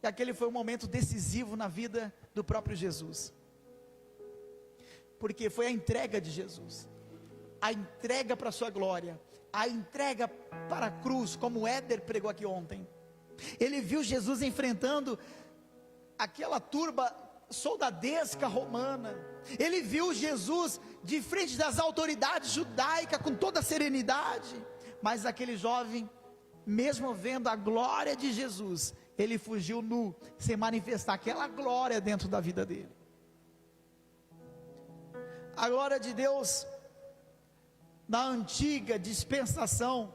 Speaker 2: E aquele foi um momento decisivo na vida do próprio Jesus. Porque foi a entrega de Jesus. A entrega para a sua glória. a entrega para a cruz, como o Éder pregou aqui ontem. Ele viu Jesus enfrentando aquela turba soldadesca romana. Ele viu Jesus de frente das autoridades judaicas com toda serenidade. Mas aquele jovem, mesmo vendo a glória de Jesus, ele fugiu nu, sem manifestar aquela glória dentro da vida dele. A glória de Deus, na antiga dispensação,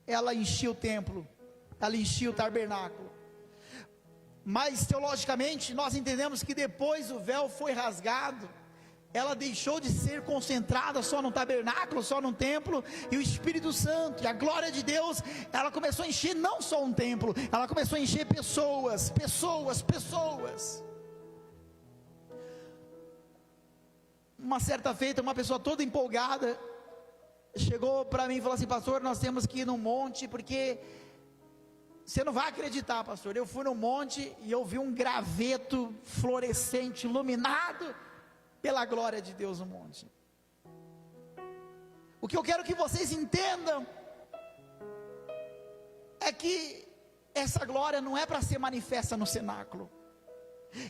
Speaker 2: ela enchia o templo, ela enchia o tabernáculo. Mas teologicamente nós entendemos que depois o véu foi rasgado, ela deixou de ser concentrada só no tabernáculo, só no templo, e o Espírito Santo, e a glória de Deus, ela começou a encher não só um templo, ela começou a encher pessoas. Uma certa feita, uma pessoa toda empolgada, chegou para mim e falou assim: pastor, nós temos que ir no monte, porque você não vai acreditar, pastor, eu fui no monte e eu vi um graveto fluorescente, iluminado pela glória de Deus no monte. O que eu quero que vocês entendam é que essa glória não é para ser manifesta no cenáculo,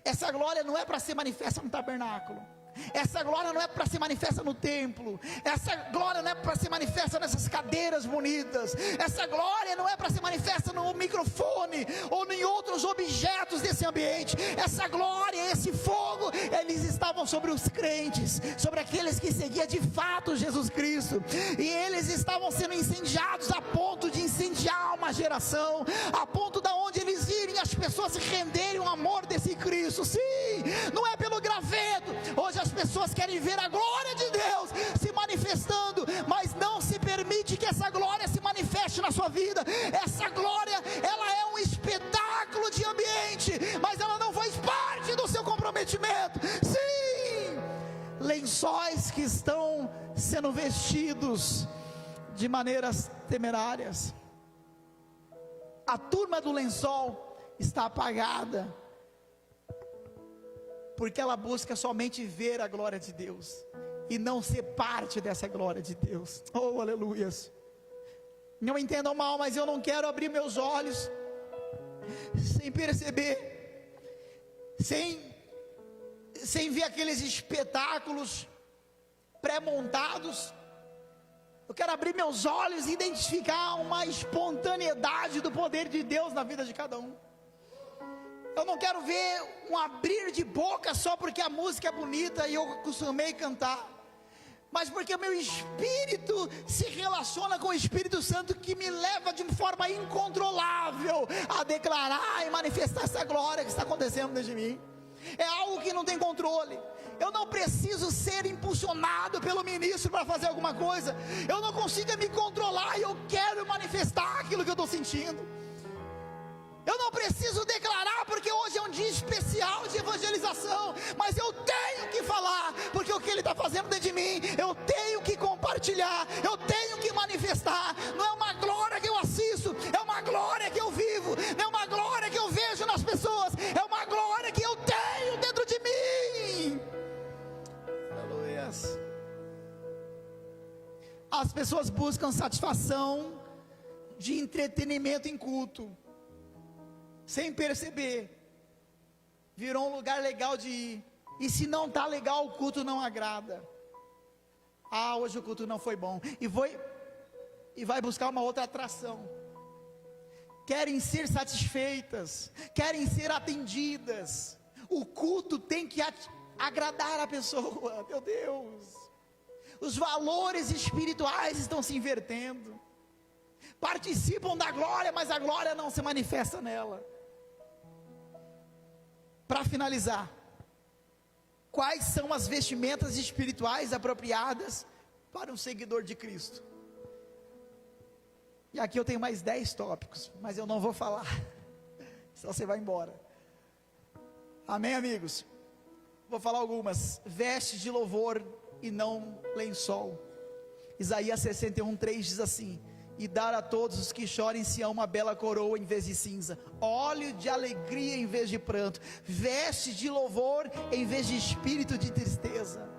Speaker 2: essa glória não é para ser manifesta no tabernáculo, essa glória não é para ser manifesta no templo, essa glória não é para ser manifesta nessas cadeiras bonitas, essa glória não é para ser manifesta no microfone ou em outros objetos desse ambiente. Essa glória, esse fogo, eles estavam sobre os crentes, sobre aqueles que seguiam de fato Jesus Cristo, e eles estavam sendo incendiados a ponto de incendiar uma geração, a ponto da onde eles irem as pessoas se renderem ao amor desse Cristo. Sim, não é pelo graveto. Hoje as pessoas querem ver a glória de Deus se manifestando, mas não se permite que essa glória se manifeste na sua vida. Essa glória, ela é um espetáculo de ambiente, mas ela não faz parte do seu comprometimento. Sim, lençóis que estão sendo vestidos de maneiras temerárias. A turma do lençol está apagada, porque ela busca somente ver a glória de Deus, e não ser parte dessa glória de Deus. Oh, aleluias. Não entendam mal, mas eu não quero abrir meus olhos, sem perceber, sem ver aqueles espetáculos pré-montados. Eu quero abrir meus olhos e identificar uma espontaneidade do poder de Deus na vida de cada um. Eu não quero ver um abrir de boca só porque a música é bonita e eu costumei cantar, mas porque o meu espírito se relaciona com o Espírito Santo, que me leva de forma incontrolável a declarar e manifestar essa glória que está acontecendo dentro de mim. É algo que não tem controle. Eu não preciso ser impulsionado pelo ministro para fazer alguma coisa. Eu não consigo me controlar e eu quero manifestar aquilo que eu estou sentindo. Eu não preciso declarar, porque hoje é um dia especial de evangelização, mas eu tenho que falar, porque o que Ele está fazendo dentro de mim, eu tenho que compartilhar, eu tenho que manifestar. Não é uma glória que eu assisto, é uma glória que eu vivo, não é uma glória que eu vejo nas pessoas, é uma glória que eu tenho dentro de mim. Aleluia. As pessoas buscam satisfação de entretenimento em culto, sem perceber, virou um lugar legal de ir, e se não está legal, o culto não agrada. Ah, hoje o culto não foi bom, e vai buscar uma outra atração. Querem ser satisfeitas, querem ser atendidas. O culto tem que agradar a pessoa. Meu Deus, os valores espirituais estão se invertendo. Participam da glória, mas a glória não se manifesta nela. Para finalizar, quais são as vestimentas espirituais apropriadas para um seguidor de Cristo? E aqui eu tenho mais 10 tópicos, mas eu não vou falar, senão você vai embora. Amém, amigos? Vou falar algumas. Vestes de louvor e não lençol. Isaías 61:3 diz assim: e dar a todos os que choram em Sião uma bela coroa em vez de cinza, óleo de alegria em vez de pranto, vestes de louvor em vez de espírito de tristeza.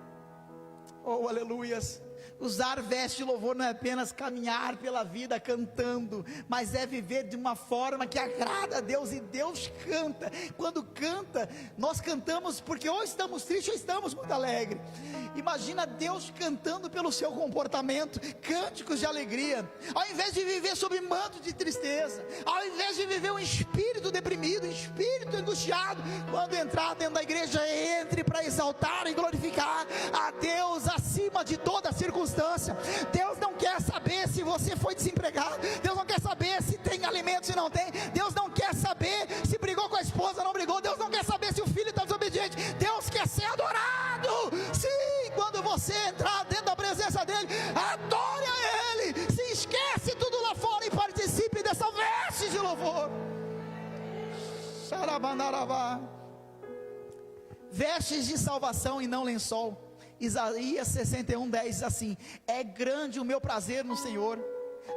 Speaker 2: Oh, aleluias. Usar veste de louvor não é apenas caminhar pela vida cantando, mas é viver de uma forma que agrada a Deus, e Deus canta. Quando canta, nós cantamos porque ou estamos tristes ou estamos muito alegres. Imagina Deus cantando pelo seu comportamento, cânticos de alegria, ao invés de viver sob manto de tristeza, ao invés de viver um espírito deprimido, um espírito angustiado. Quando entrar dentro da igreja, entre para exaltar e glorificar a Deus acima de toda circunstância. Deus não quer saber se você foi desempregado, Deus não quer saber se tem alimento, se não tem, Deus não quer saber se brigou com a esposa, não brigou, Deus não quer saber se o filho está desobediente, Deus quer ser adorado. Sim, quando você entrar dentro da presença dele, adore a ele, se esquece tudo lá fora e participe dessa veste de louvor. Xarabandarabá. Vestes de salvação e não lençol. Isaías 61:10 diz assim: é grande o meu prazer no Senhor,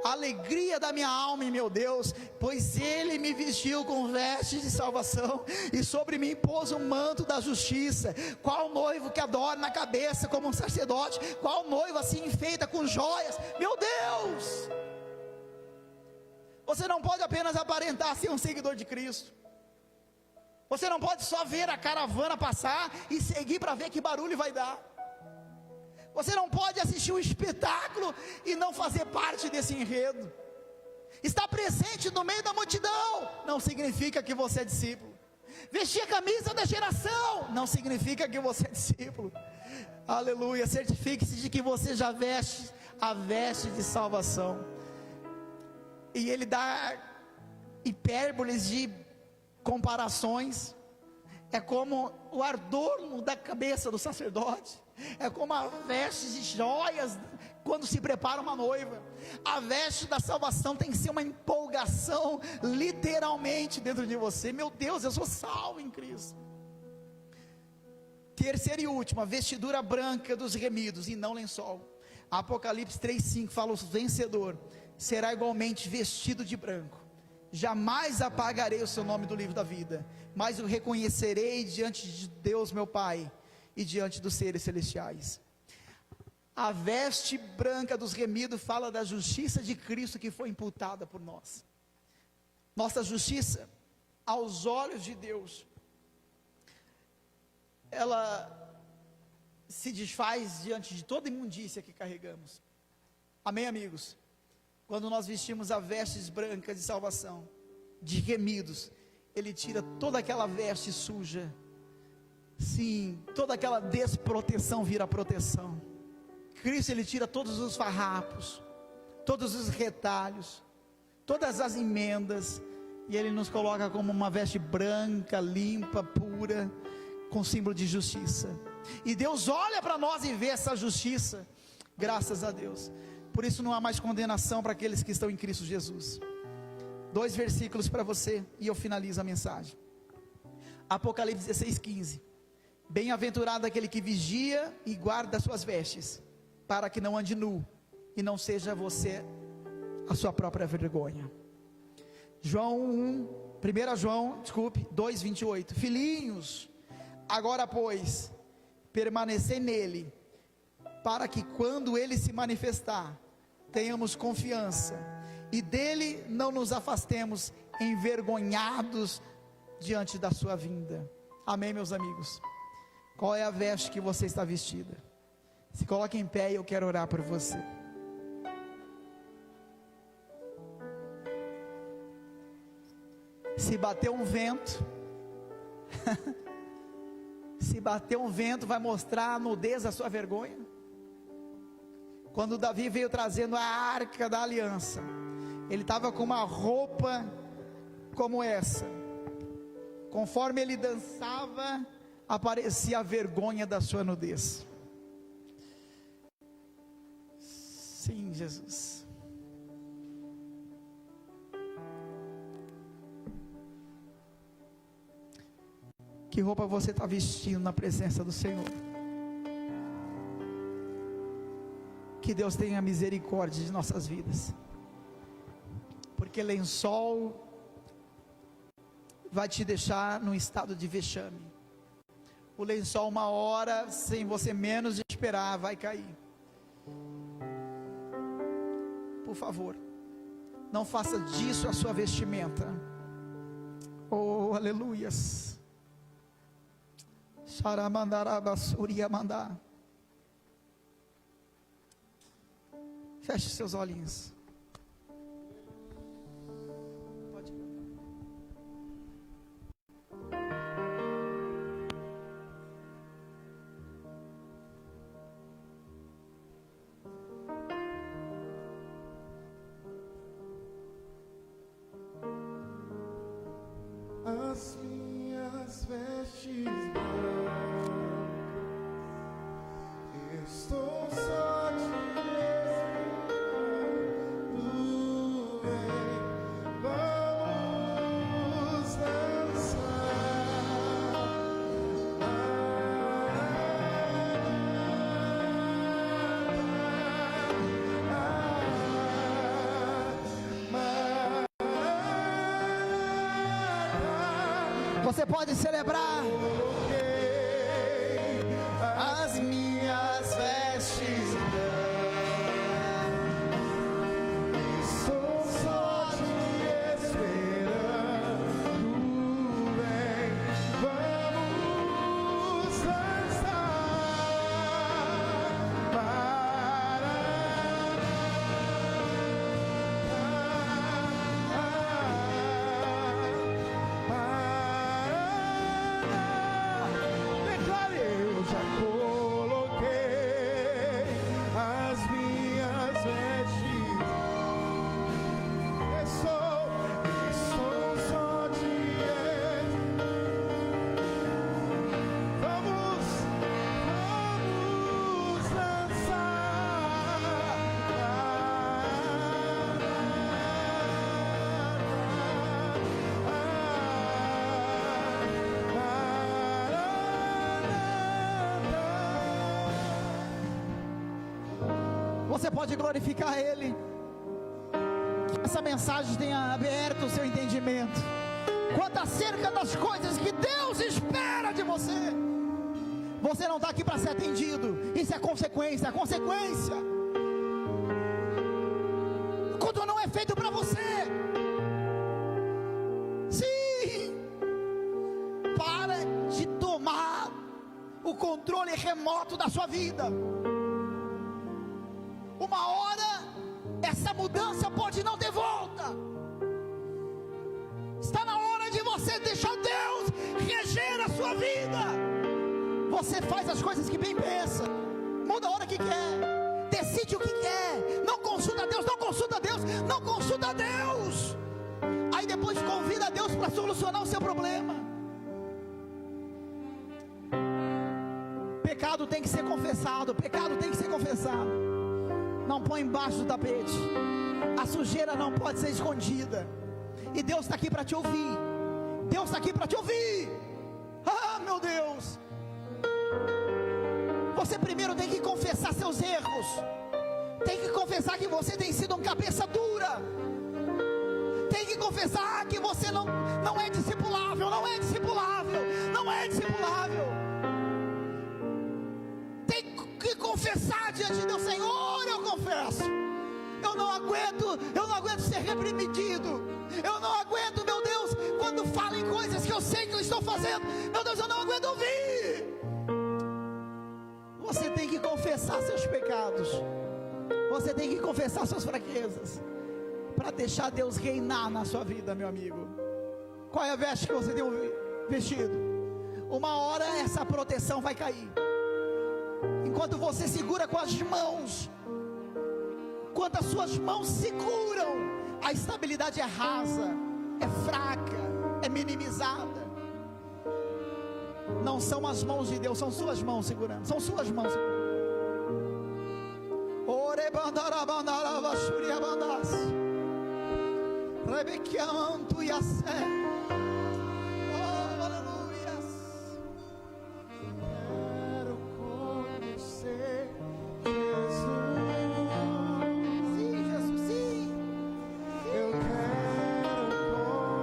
Speaker 2: a alegria da minha alma em meu Deus, pois Ele me vestiu com vestes de salvação, e sobre mim pôs um manto da justiça. Qual noivo que adorna a cabeça como um sacerdote? Qual noivo assim enfeita com joias? Meu Deus! Você não pode apenas aparentar ser um seguidor de Cristo. Você não pode só ver a caravana passar e seguir para ver que barulho vai dar. Você não pode assistir um espetáculo e não fazer parte desse enredo. Estar presente no meio da multidão não significa que você é discípulo. Vestir a camisa da geração não significa que você é discípulo. Aleluia, certifique-se de que você já veste a veste de salvação. E ele dá hipérboles de comparações. É como o adorno da cabeça do sacerdote, é como a veste de joias quando se prepara uma noiva. A veste da salvação tem que ser uma empolgação literalmente dentro de você. Meu Deus, eu sou salvo em Cristo. Terceira e última, vestidura branca dos remidos e não lençol. Apocalipse 3:5 fala: o vencedor será igualmente vestido de branco. Jamais apagarei o seu nome do livro da vida, mas o reconhecerei diante de Deus meu Pai e diante dos seres celestiais. A veste branca dos remidos fala da justiça de Cristo que foi imputada por nós. Nossa justiça, aos olhos de Deus, ela se desfaz diante de toda imundícia que carregamos. Amém, amigos? Quando nós vestimos a vestes brancas de salvação, de remidos, Ele tira toda aquela veste suja. Sim, toda aquela desproteção vira proteção. Cristo, Ele tira todos os farrapos, todos os retalhos, todas as emendas, e Ele nos coloca como uma veste branca, limpa, pura, com símbolo de justiça. E Deus olha para nós e vê essa justiça, graças a Deus. Por isso não há mais condenação para aqueles que estão em Cristo Jesus. 2 versículos para você e eu finalizo a mensagem. Apocalipse 16:15. Bem-aventurado aquele que vigia e guarda as suas vestes, para que não ande nu e não seja você a sua própria vergonha. 1 João 2:28. Filhinhos, agora pois, permanecei nele, para que quando ele se manifestar, tenhamos confiança, e dele não nos afastemos envergonhados diante da sua vinda. Amém, meus amigos? Qual é a veste que você está vestida? Se coloque em pé e eu quero orar por você. Se bater um vento, se bater um vento, vai mostrar a nudez da sua vergonha. Quando Davi veio trazendo a arca da aliança, ele estava com uma roupa como essa. Conforme ele dançava, aparecia a vergonha da sua nudez. Sim, Jesus. Que roupa você está vestindo na presença do Senhor? Que Deus tenha misericórdia de nossas vidas, porque lençol vai te deixar num estado de vexame. O lençol, uma hora, sem você menos esperar, vai cair. por favor, não faça disso a sua vestimenta. Oh, aleluias. Xaramandarabasuriamandá. Feche seus olhinhos. Pode.
Speaker 3: As minhas vestes brancas, estou só te esperando, vem, vamos dançar.
Speaker 2: Você pode celebrar.
Speaker 3: As minhas vestes brancas, estou só te esperando, vem, vamos dançar. Eu já coloquei as minhas vestes, estou só te esperando. Vamos dançar.
Speaker 2: Você pode glorificar Ele. Que essa mensagem tenha aberto o seu entendimento quanto acerca das coisas que Deus espera de você. Você não está aqui para ser atendido. Isso é consequência. O culto não é feito para você. Sim. Para de tomar o controle remoto da sua vida. Uma hora essa mudança pode não ter volta. Está na hora de você deixar Deus reger a sua vida. Você faz as coisas que bem pensa, muda a hora que quer, decide o que quer, não consulta Deus, aí depois convida Deus para solucionar o seu problema. Pecado tem que ser confessado. Não põe embaixo do tapete. A sujeira não pode ser escondida. E Deus está aqui para te ouvir. Ah, meu Deus. Você primeiro tem que confessar seus erros. Tem que confessar que você tem sido um cabeça dura. Tem que confessar que você não é discipulável. Tem que confessar diante de Deus. Senhor, eu confesso, eu não aguento ser repreendido. Eu não aguento, meu Deus, quando falam em coisas que eu sei que eu estou fazendo. Meu Deus, eu não aguento ouvir. Você tem que confessar seus pecados. Você tem que confessar suas fraquezas, para deixar Deus reinar na sua vida, meu amigo. Qual é a veste que você tem vestido? Uma hora essa proteção vai cair. Enquanto você segura com as mãos, enquanto as suas mãos seguram, a estabilidade é rasa, é fraca, é minimizada. Não são as mãos de Deus, são suas mãos segurando. Ore bandara bandara vashuria bandas. Rebequiamantu yasé. Oh, aleluia.
Speaker 3: Quero conhecer Jesus.
Speaker 2: Sim, Jesus, sim.
Speaker 3: Eu quero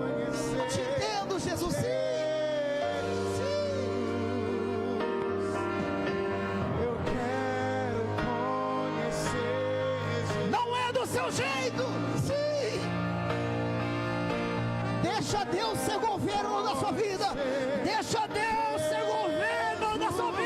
Speaker 3: conhecer.
Speaker 2: Eu te entendo, Jesus, sim.
Speaker 3: Eu quero conhecer Jesus.
Speaker 2: Não é do seu teu jeito. Sim. Deixa Deus ser governo da sua vida. Deixa Deus ser governo da sua vida.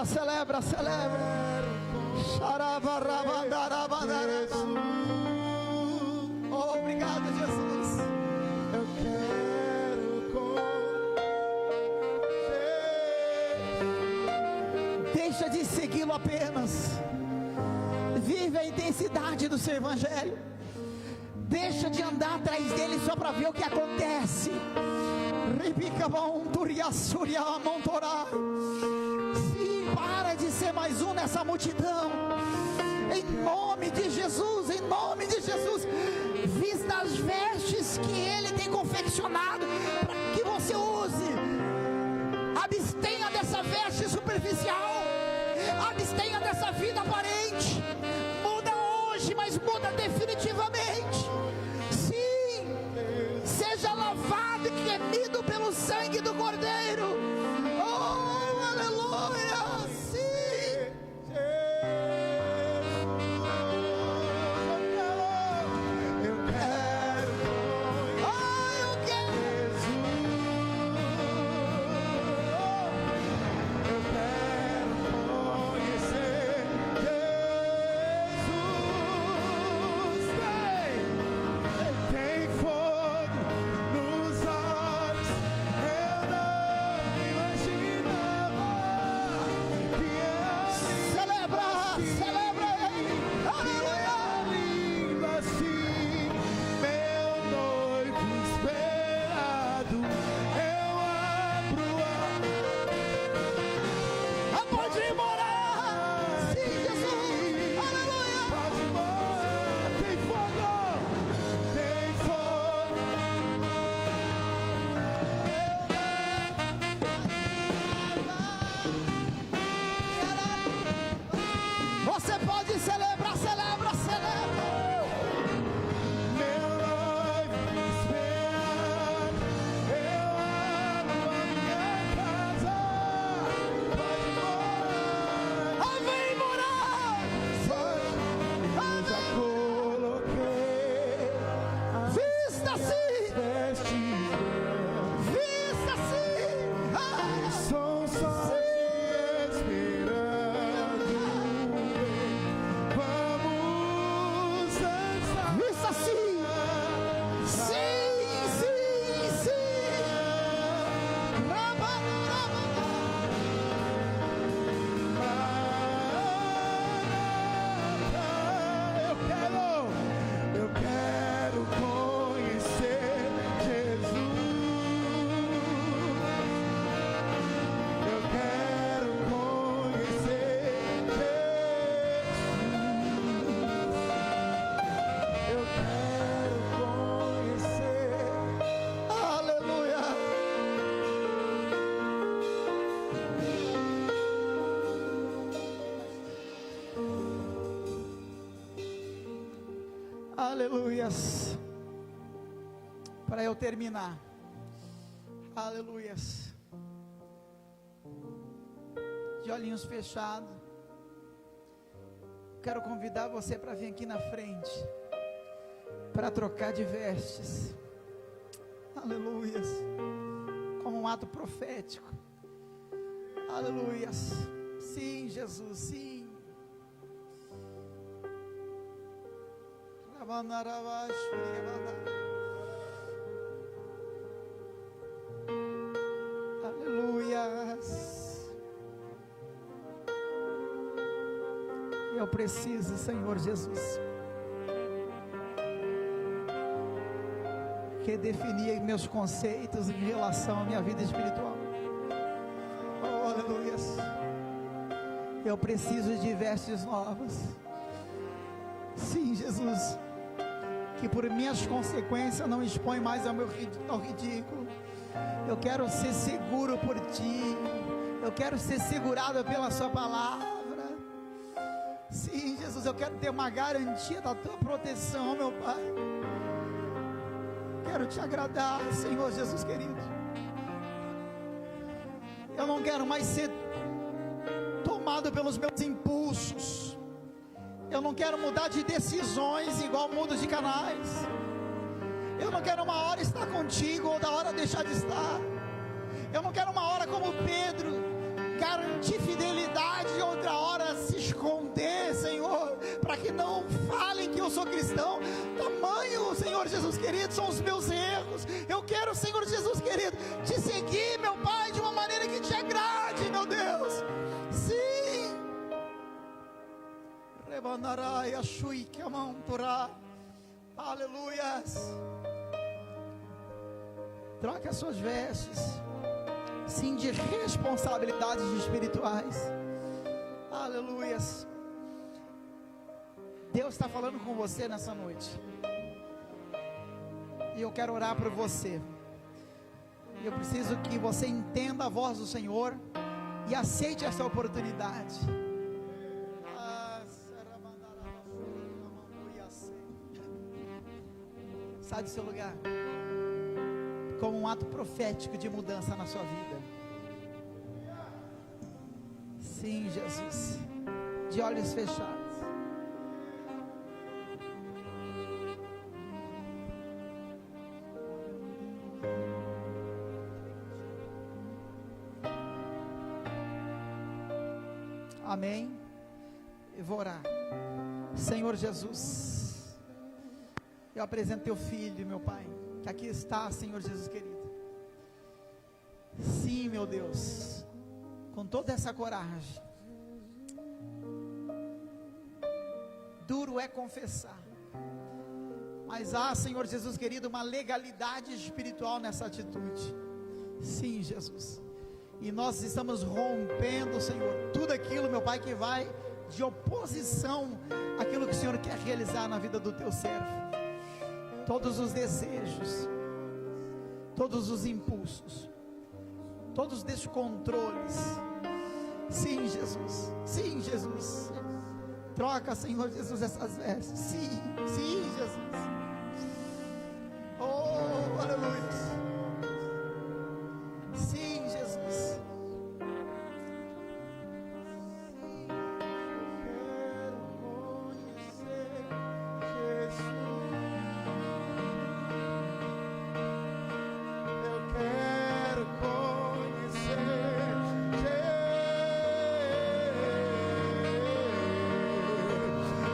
Speaker 2: Celebra, celebra. Oh, obrigado, Jesus.
Speaker 3: Eu quero conhecer.
Speaker 2: Deixa de segui-lo apenas. Vive a intensidade do seu evangelho. Deixa de andar atrás dele só para ver o que acontece. Para de ser mais um nessa multidão. Em nome de Jesus, em nome de Jesus. Vista as vestes que Ele tem confeccionado para que você use. Abstenha dessa veste superficial. Abstenha dessa vida aparente. Muda hoje, mas muda definitivamente. Sim, seja lavado e remido pelo sangue do Cordeiro. Oh, aleluia.
Speaker 3: Eu quero conhecer Jesus.
Speaker 2: Aleluias. Para eu terminar, aleluias, de olhinhos fechados, quero convidar você para vir aqui na frente, para trocar de vestes, aleluias, como um ato profético, aleluias. Sim, Jesus, sim. Aleluias. Eu preciso, Senhor Jesus, redefinir meus conceitos em relação à minha vida espiritual. Oh, aleluias. Eu preciso de vestes novas. Sim, Jesus, que por minhas consequências não expõe mais ao ridículo. Eu quero ser seguro por Ti. Eu quero ser segurado pela Sua palavra. Sim, Jesus, eu quero ter uma garantia da Tua proteção, meu Pai. Quero Te agradar, Senhor Jesus querido. Eu não quero mais ser tomado pelos meus impulsos. Eu não quero mudar de decisões igual mudo de canais. Eu não quero uma hora estar contigo, outra hora deixar de estar. Eu não quero uma hora como Pedro, garantir fidelidade e outra hora se esconder, Senhor, para que não falem que eu sou cristão. Tamanho, Senhor Jesus querido, são os meus erros. Eu quero, Senhor Jesus querido, Te seguir, meu Pai, de uma maneira que Te agrade, meu Deus. Sim. Aleluias. Troque as suas vestes, sim, de responsabilidades espirituais. Aleluias. Deus está falando com você nessa noite, e eu quero orar por você. Eu preciso que você entenda a voz do Senhor e aceite essa oportunidade. Sai do seu lugar, como um ato profético de mudança na sua vida. Sim, Jesus, de olhos fechados. Amém. Eu vou orar. Senhor Jesus, eu apresento Teu Filho, meu Pai, que aqui está, Senhor Jesus querido. Sim, meu Deus, com toda essa coragem. Duro é confessar, mas há, Senhor Jesus querido, uma legalidade espiritual nessa atitude. Sim, Jesus, e nós estamos rompendo, Senhor, tudo aquilo, meu Pai, que vai de oposição àquilo que o Senhor quer realizar na vida do Teu servo. Todos os desejos, todos os impulsos, todos os descontroles. Sim, Jesus, sim, Jesus. Troca, Senhor Jesus, essas vestes. Sim, sim, Jesus. Oh, aleluia. Sim, Jesus.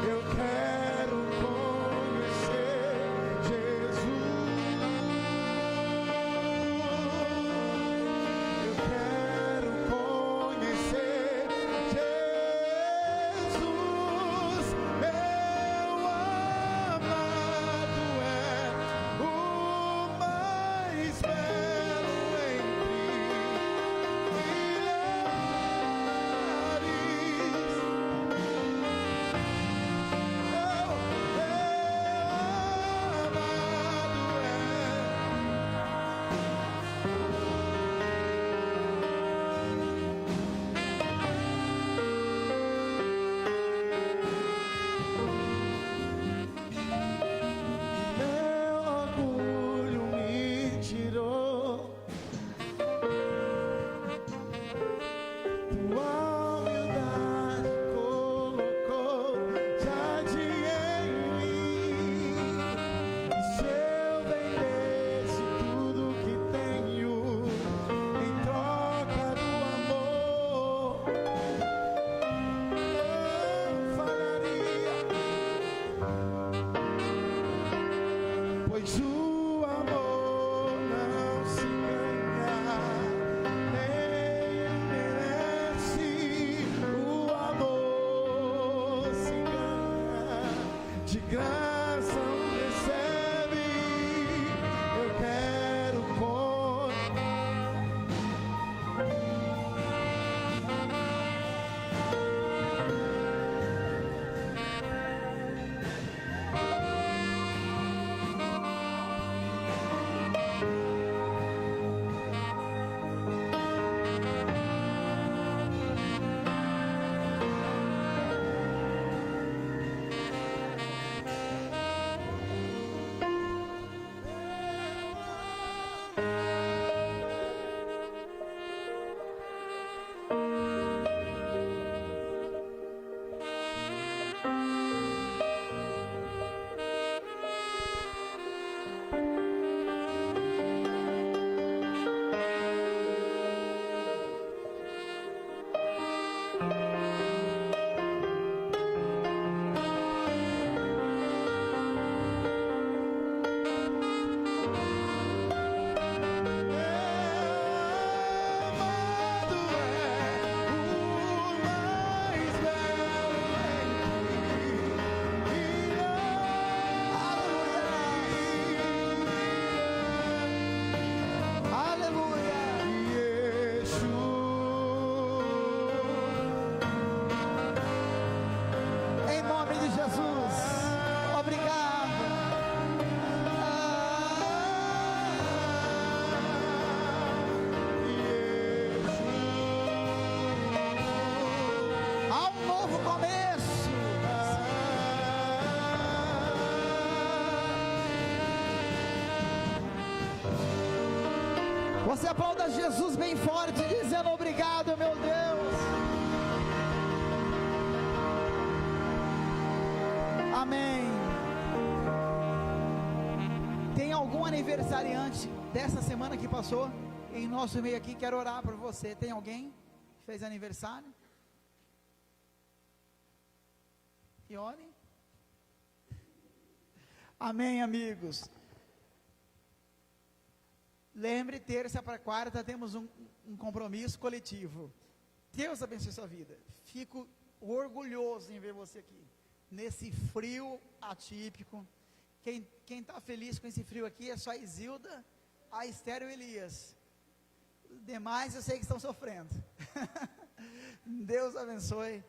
Speaker 3: Eu quero conhecer
Speaker 2: Você aplauda Jesus bem forte, dizendo obrigado, meu Deus. Amém. Tem algum aniversariante dessa semana que passou em nosso meio aqui? Quero orar por você. Tem alguém que fez aniversário? E ore. Amém, amigos. Lembre, terça para quarta temos um compromisso coletivo. Deus abençoe sua vida. Fico orgulhoso em ver você aqui, nesse frio atípico. Quem está feliz com esse frio aqui é só a Isilda, a Esther e o Elias. Os demais eu sei que estão sofrendo. Deus abençoe.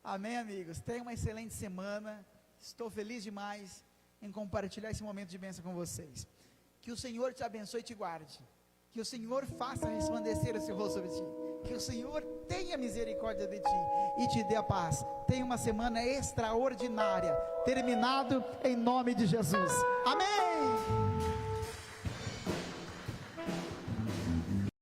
Speaker 2: Amém, amigos. Tenha uma excelente semana. Estou feliz demais em compartilhar esse momento de bênção com vocês. Que o Senhor te abençoe e te guarde. Que o Senhor faça resplandecer o seu rosto sobre ti. Que o Senhor tenha misericórdia de ti e te dê a paz. Tenha uma semana extraordinária. Terminado em nome de Jesus. Amém.